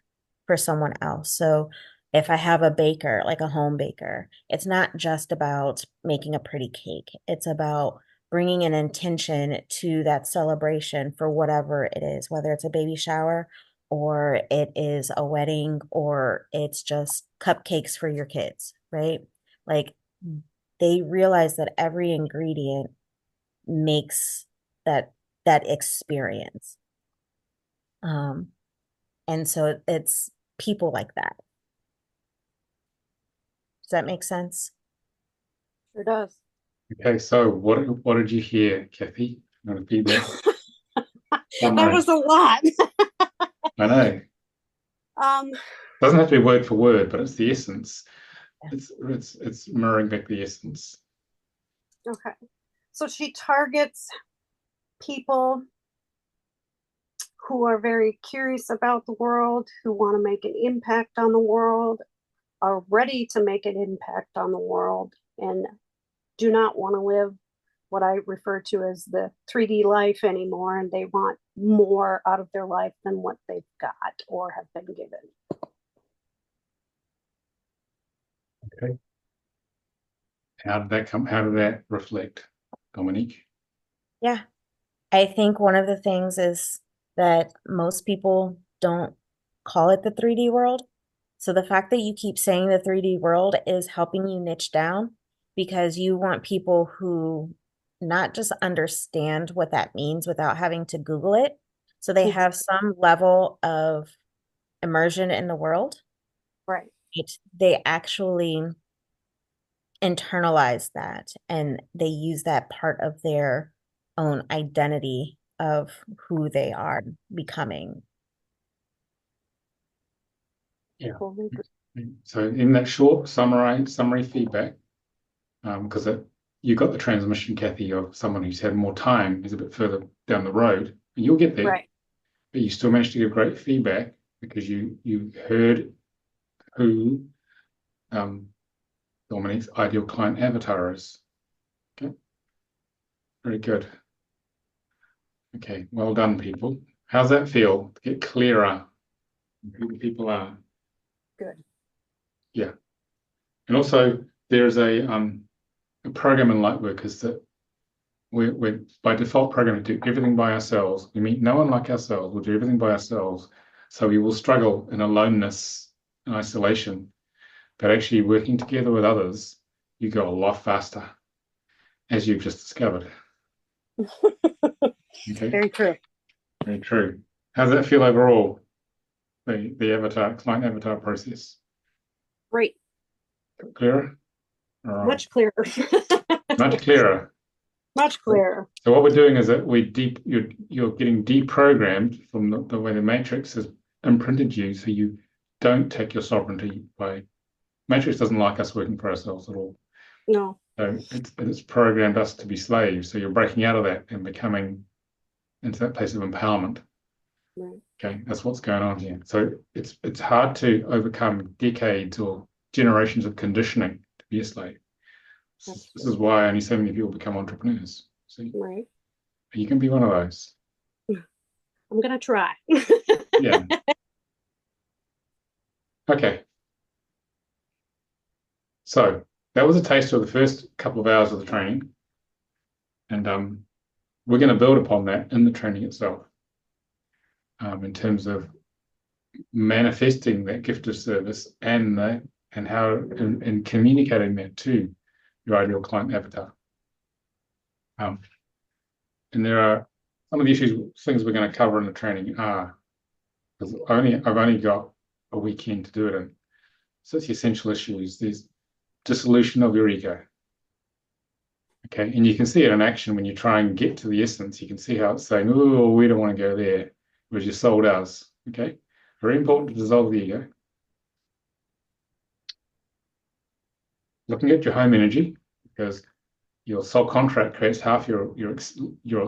for someone else. So if I have a baker, like a home baker, it's not just about making a pretty cake. It's about bringing an intention to that celebration for whatever it is, whether it's a baby shower or it is a wedding or it's just cupcakes for your kids, right? Like they realize that every ingredient makes that experience. Um, and so it's people like that. Does that make sense? Sure does. Okay, so what did you hear, Kathy? You want to feedback? That was a lot. I know. Um, Doesn't have to be word for word, but it's the essence. It's mirroring back the essence. okay. So she targets people who are very curious about the world, who want to make an impact on the world, are ready to make an impact on the world, and do not want to live what I refer to as the 3D life anymore. And they want more out of their life than what they've got or have been given. Okay. How did that come? How did that reflect, Dominique? Yeah. I think one of the things is that most people don't call it the 3D world. So the fact that you keep saying the 3D world is helping you niche down because you want people who not just understand what that means without having to Google it. So they have some level of immersion in the world. Right. They actually internalize that and they use that part of their own identity of who they are becoming. Yeah. So in that short summary feedback, because you got the transmission, Kathy, of someone who's had more time, is a bit further down the road, and you'll get there. Right. But you still managed to give great feedback because you heard who Dominique's ideal client avatar is. Okay. Very good. Okay, well done, people. How's that feel? Get clearer who the people are. Good. Yeah. And also there's a program in Lightworkers that we're by default programmed to do everything by ourselves. We meet no one like ourselves. We'll do everything by ourselves. So we will struggle in aloneness and isolation. But actually working together with others, you go a lot faster, as you've just discovered. Okay. Very true. Very true. How does that feel overall? The client avatar process. Great. Clearer? All right. Much clearer. Much clearer. Much clearer. So what we're doing is that you're getting deprogrammed from the way the matrix has imprinted you, so you don't take your sovereignty by. Matrix doesn't like us working for ourselves at all. No. So it's programmed us to be slaves. So you're breaking out of that and becoming into that place of empowerment. Right. Okay, that's what's going on here. So it's hard to overcome decades or generations of conditioning to be a slave. This is why only so many people become entrepreneurs. See, Right. you can be one of those. I'm gonna try. Yeah. Okay. So that was a taste of the first couple of hours of the training. And we're going to build upon that in the training itself, in terms of manifesting that gift of service and how and communicating that to your ideal client avatar. And there are some of the things we're going to cover in the training are, because I've only got a weekend to do it in. So it's the essential issues. There's dissolution of your ego. Okay, and you can see it in action when you try and get to the essence. You can see how it's saying, "Oh, we don't want to go there," whereas your soul does. Okay, very important to dissolve the ego. Looking at your home energy, because your soul contract creates half your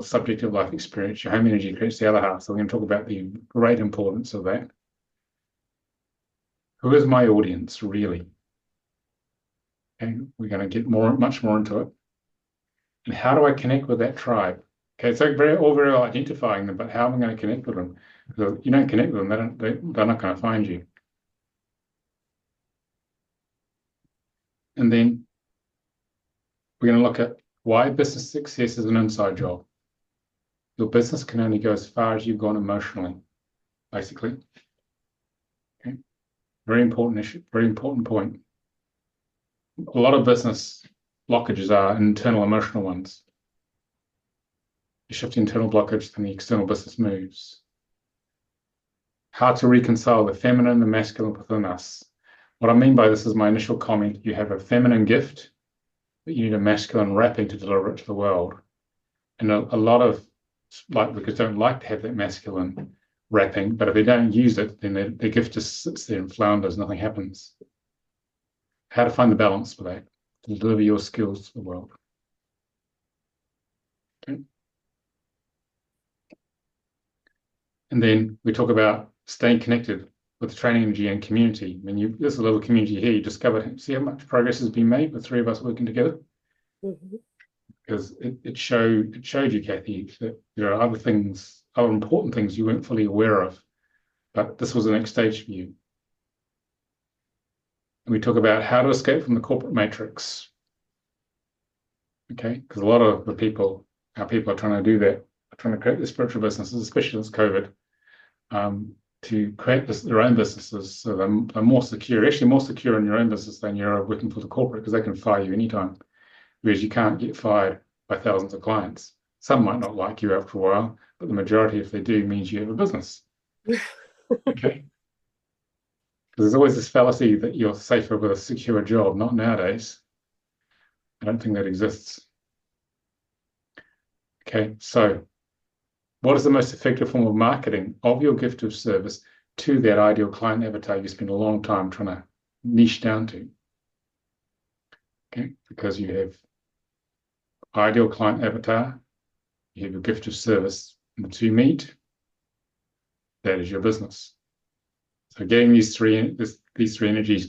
subjective life experience. Your home energy creates the other half. So we're going to talk about the great importance of that. Who is my audience really? And we're going to get much more into it. And how do I connect with that tribe? Okay, so all very well identifying them, but how am I going to connect with them? Because if you don't connect with them, they're not going to find you. And then we're going to look at why business success is an inside job. Your business can only go as far as you've gone emotionally, basically. Okay, very important issue, very important point. A lot of business blockages are internal emotional ones. You shift the internal blockage, then the external business moves. How to reconcile the feminine and the masculine within us. What I mean by this is my initial comment. You have a feminine gift, but you need a masculine wrapping to deliver it to the world. And a lot of light workers don't like to have that masculine wrapping, but if they don't use it, then their gift just sits there and flounders, nothing happens. How to find the balance for that, to deliver your skills to the world. Okay. And then we talk about staying connected with the training energy and community. I mean, there's a little community here. You discover, see how much progress has been made with three of us working together? Mm-hmm. Because it showed you, Kathy, that there are other important things you weren't fully aware of, but this was the next stage for you. And we talk about how to escape from the corporate matrix. Okay, because a lot of our people are trying to do that, are trying to create their spiritual businesses, especially since COVID, to create their own businesses, so they're more secure, actually more secure in your own business than you're working for the corporate, because they can fire you anytime, whereas you can't get fired by thousands of clients. Some might not like you after a while, but the majority, if they do, means you have a business. Okay, because there's always this fallacy that you're safer with a secure job. Not nowadays. I don't think that exists. Okay, so what is the most effective form of marketing of your gift of service to that ideal client avatar you spend a long time trying to niche down to? Okay, because you have ideal client avatar, you have your gift of service, and the two meet, that is your business. So getting these three energies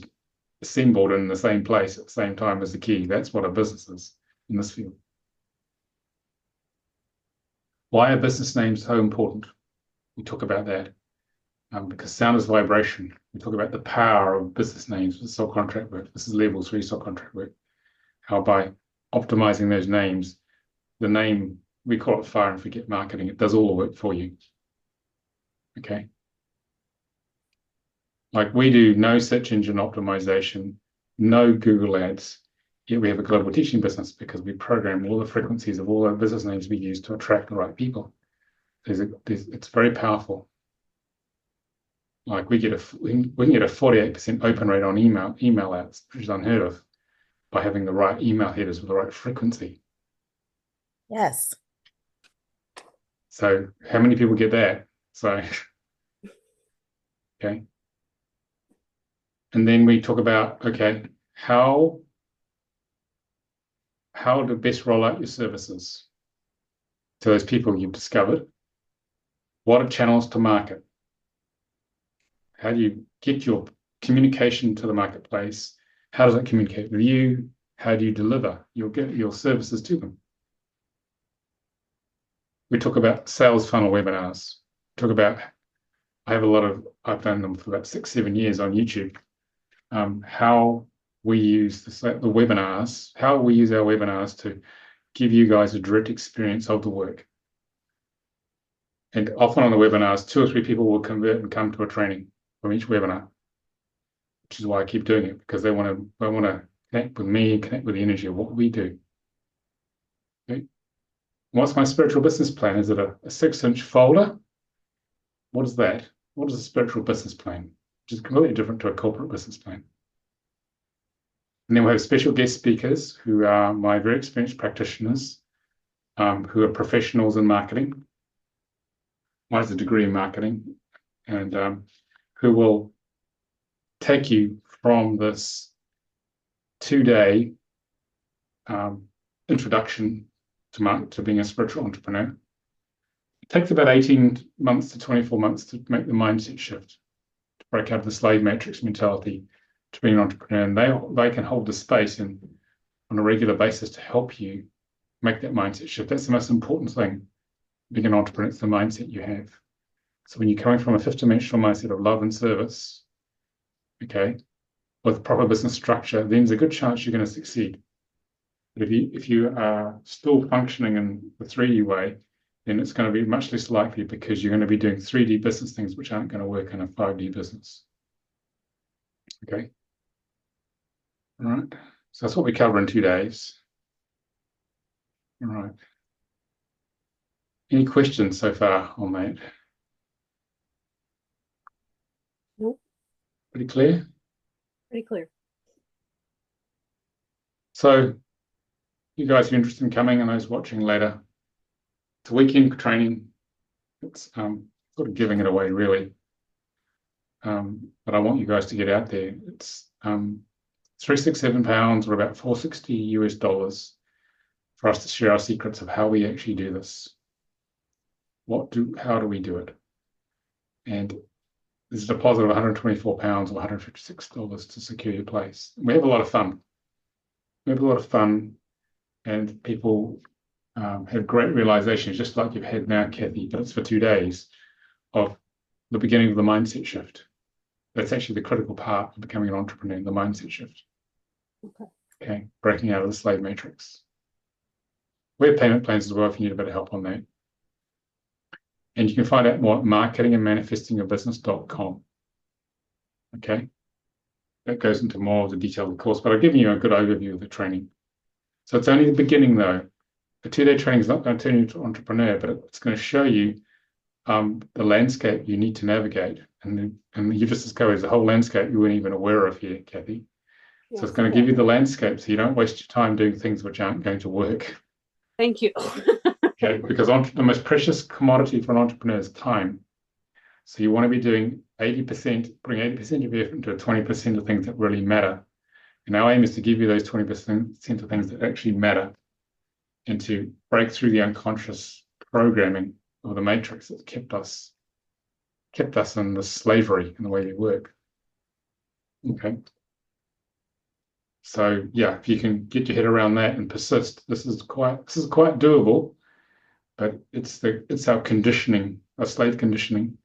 assembled in the same place at the same time is the key. That's what a business is in this field. Why are business names so important? We talk about that because sound is vibration. We talk about the power of business names with soul contract work. This is level 3 soul contract work. How by optimizing those names, the name, we call it fire and forget marketing. It does all the work for you. Okay. Like we do no search engine optimization, no Google ads. Yet we have a global teaching business because we program all the frequencies of all the business names we use to attract the right people. It's very powerful. Like we can get a 48% open rate on email ads, which is unheard of, by having the right email headers with the right frequency. Yes. So how many people get that? So, okay. And then we talk about, okay, how how to best roll out your services to those people you've discovered. What are channels to market? How do you get your communication to the marketplace? How does it communicate with you? How do you deliver your services to them? We talk about sales funnel webinars. Talk about, I've done them for about 6-7 years on YouTube. How we use the webinars, how we use our webinars to give you guys a direct experience of the work. And often on the webinars, 2 or 3 people will convert and come to a training from each webinar, which is why I keep doing it, because they want to connect with me and connect with the energy of what we do. Okay. What's my spiritual business plan? Is it a 6-inch folder? What is that? What is a spiritual business plan? Which is completely different to a corporate business plan. And then we have special guest speakers who are my very experienced practitioners, who are professionals in marketing. One has a degree in marketing, and who will take you from this 2-day introduction to being a spiritual entrepreneur. It takes about 18 months to 24 months to make the mindset shift, to break out of the slave matrix mentality to being an entrepreneur. And they can hold the space on a regular basis to help you make that mindset shift. That's the most important thing. Being an entrepreneur, it's the mindset you have. So when you're coming from a 5th-dimensional mindset of love and service, okay, with proper business structure, then there's a good chance you're going to succeed. But if you are still functioning in the 3D way, then it's going to be much less likely, because you're going to be doing 3D business things which aren't going to work in a 5D business. Okay. All right. So that's what we cover in 2 days. All right. Any questions so far on that? Nope. Pretty clear? Pretty clear. So you guys are interested in coming, and those watching later, it's a weekend training. It's sort of giving it away, really. But I want you guys to get out there. It's £367, or about $460 for us to share our secrets of how we actually do this. How do we do it? And there's a deposit of £124 or $156 to secure your place. We have a lot of fun. And people have great realizations, just like you've had now, Kathy, but it's for 2 days, of the beginning of the mindset shift. That's actually the critical part of becoming an entrepreneur, the mindset shift. Okay, breaking out of the slave matrix. We have payment plans as well if you need a bit of help on that. And you can find out more at marketingandmanifestingyourbusiness.com. Okay, that goes into more of the detail of the course, but I've given you a good overview of the training. So it's only the beginning, though. The 2-day training is not going to turn you into an entrepreneur, but it's going to show you the landscape you need to navigate. And you just discovered there's a whole landscape you weren't even aware of here, Kathy. So it's going to give you the landscape so you don't waste your time doing things which aren't going to work. Thank you. Okay, because the most precious commodity for an entrepreneur is time. So you want to be doing 80%, bring 80% of your effort into 20% of things that really matter. And our aim is to give you those 20% of things that actually matter, and to break through the unconscious programming of the matrix that's kept us in the slavery in the way we work. Okay. So yeah, if you can get your head around that and persist, this is quite doable, but it's our conditioning, our slave conditioning,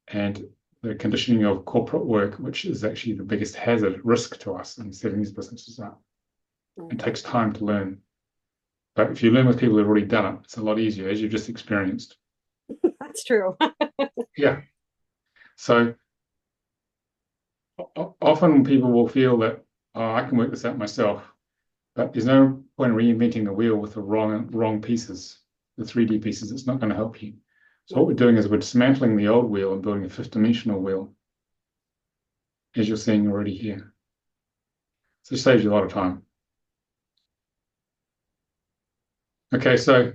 and the conditioning of corporate work, which is actually the biggest risk to us in setting these businesses up. It takes time to learn. But if you learn with people who've already done it, it's a lot easier, as you've just experienced. That's true. Yeah. So often people will feel that, oh, I can work this out myself, but there's no point in reinventing the wheel with the wrong pieces, the 3D pieces. It's not going to help you. So what we're doing is we're dismantling the old wheel and building a 5th-dimensional wheel, as you're seeing already here. So it saves you a lot of time. Okay, so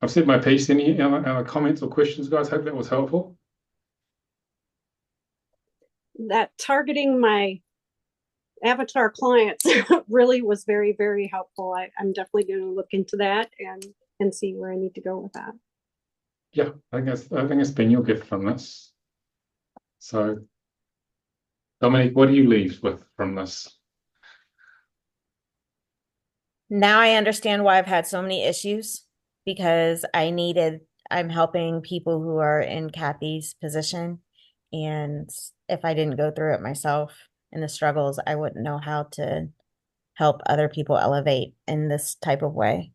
I've said my piece. Any other comments or questions, guys? Hope that was helpful. That targeting my avatar clients really was very, very helpful. I'm definitely going to look into that and see where I need to go with that. Yeah, I think it's been your gift from this. So, Dominique, what do you leave with from this? Now I understand why I've had so many issues because I'm helping people who are in Kathy's position. And if I didn't go through it myself and the struggles, I wouldn't know how to help other people elevate in this type of way.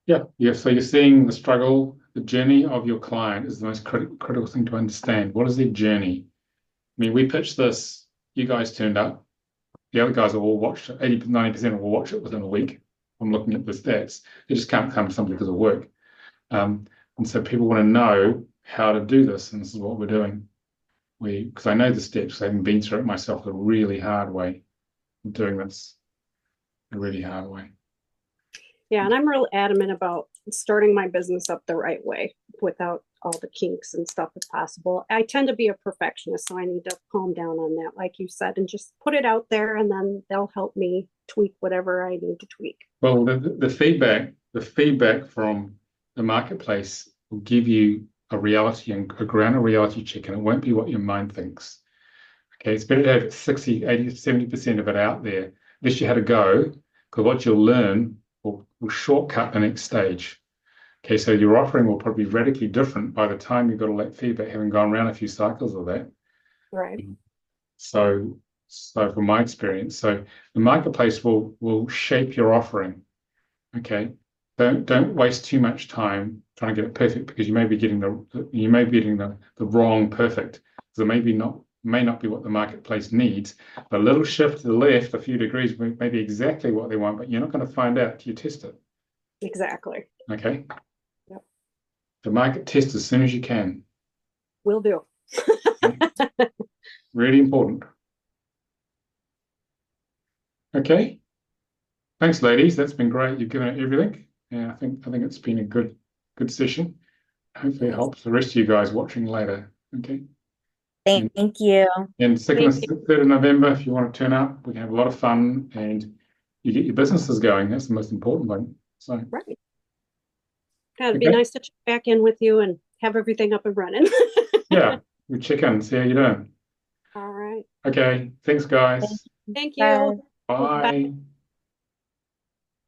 Yeah, yeah. So you're seeing the struggle, the journey of your client is the most critical thing to understand. What is their journey? I mean, we pitched this, you guys turned up. The other guys have all watched it. 80, 90% will watch it within a week. I'm looking at the stats. They just can't come simply because of work. And so people want to know how to do this, and this is what we're doing. Because I know the steps, I haven't been through it myself, the really hard way of doing this, a really hard way. Yeah, and I'm real adamant about starting my business up the right way without all the kinks and stuff if possible. I tend to be a perfectionist, so I need to calm down on that, like you said, and just put it out there, and then they'll help me tweak whatever I need to tweak. Well, the feedback from the marketplace will give you a reality and a ground of reality check, and it won't be what your mind thinks. Okay, it's better to have 60, 80, 70% of it out there, unless you had to go, because what you'll learn will shortcut the next stage. Okay, so your offering will probably be radically different by the time you've got all that feedback, having gone around a few cycles of that. Right. So from my experience, so the marketplace will shape your offering. Okay, don't waste too much time trying to get it perfect, because you may be getting the wrong perfect. So may not be what the marketplace needs. A little shift to the left, a few degrees, may be exactly what they want, but you're not going to find out till you test it. Exactly. Okay. Yep. The market test as soon as you can. Will do. Okay? Really important. Okay. Thanks, ladies. That's been great. You've given it everything. Yeah, I think it's been a good session. Hopefully it helps the rest of you guys watching later. Okay. Thank you. And second Thank and you. 3rd of November, if you want to turn up, we can have a lot of fun and you get your businesses going. That's the most important thing. So, Right. It'd be okay. nice to check back in with you and have everything up and running. Yeah, we check in, see how you're doing. All right. Okay. Thanks, guys. Thank Bye. you. Bye. Bye.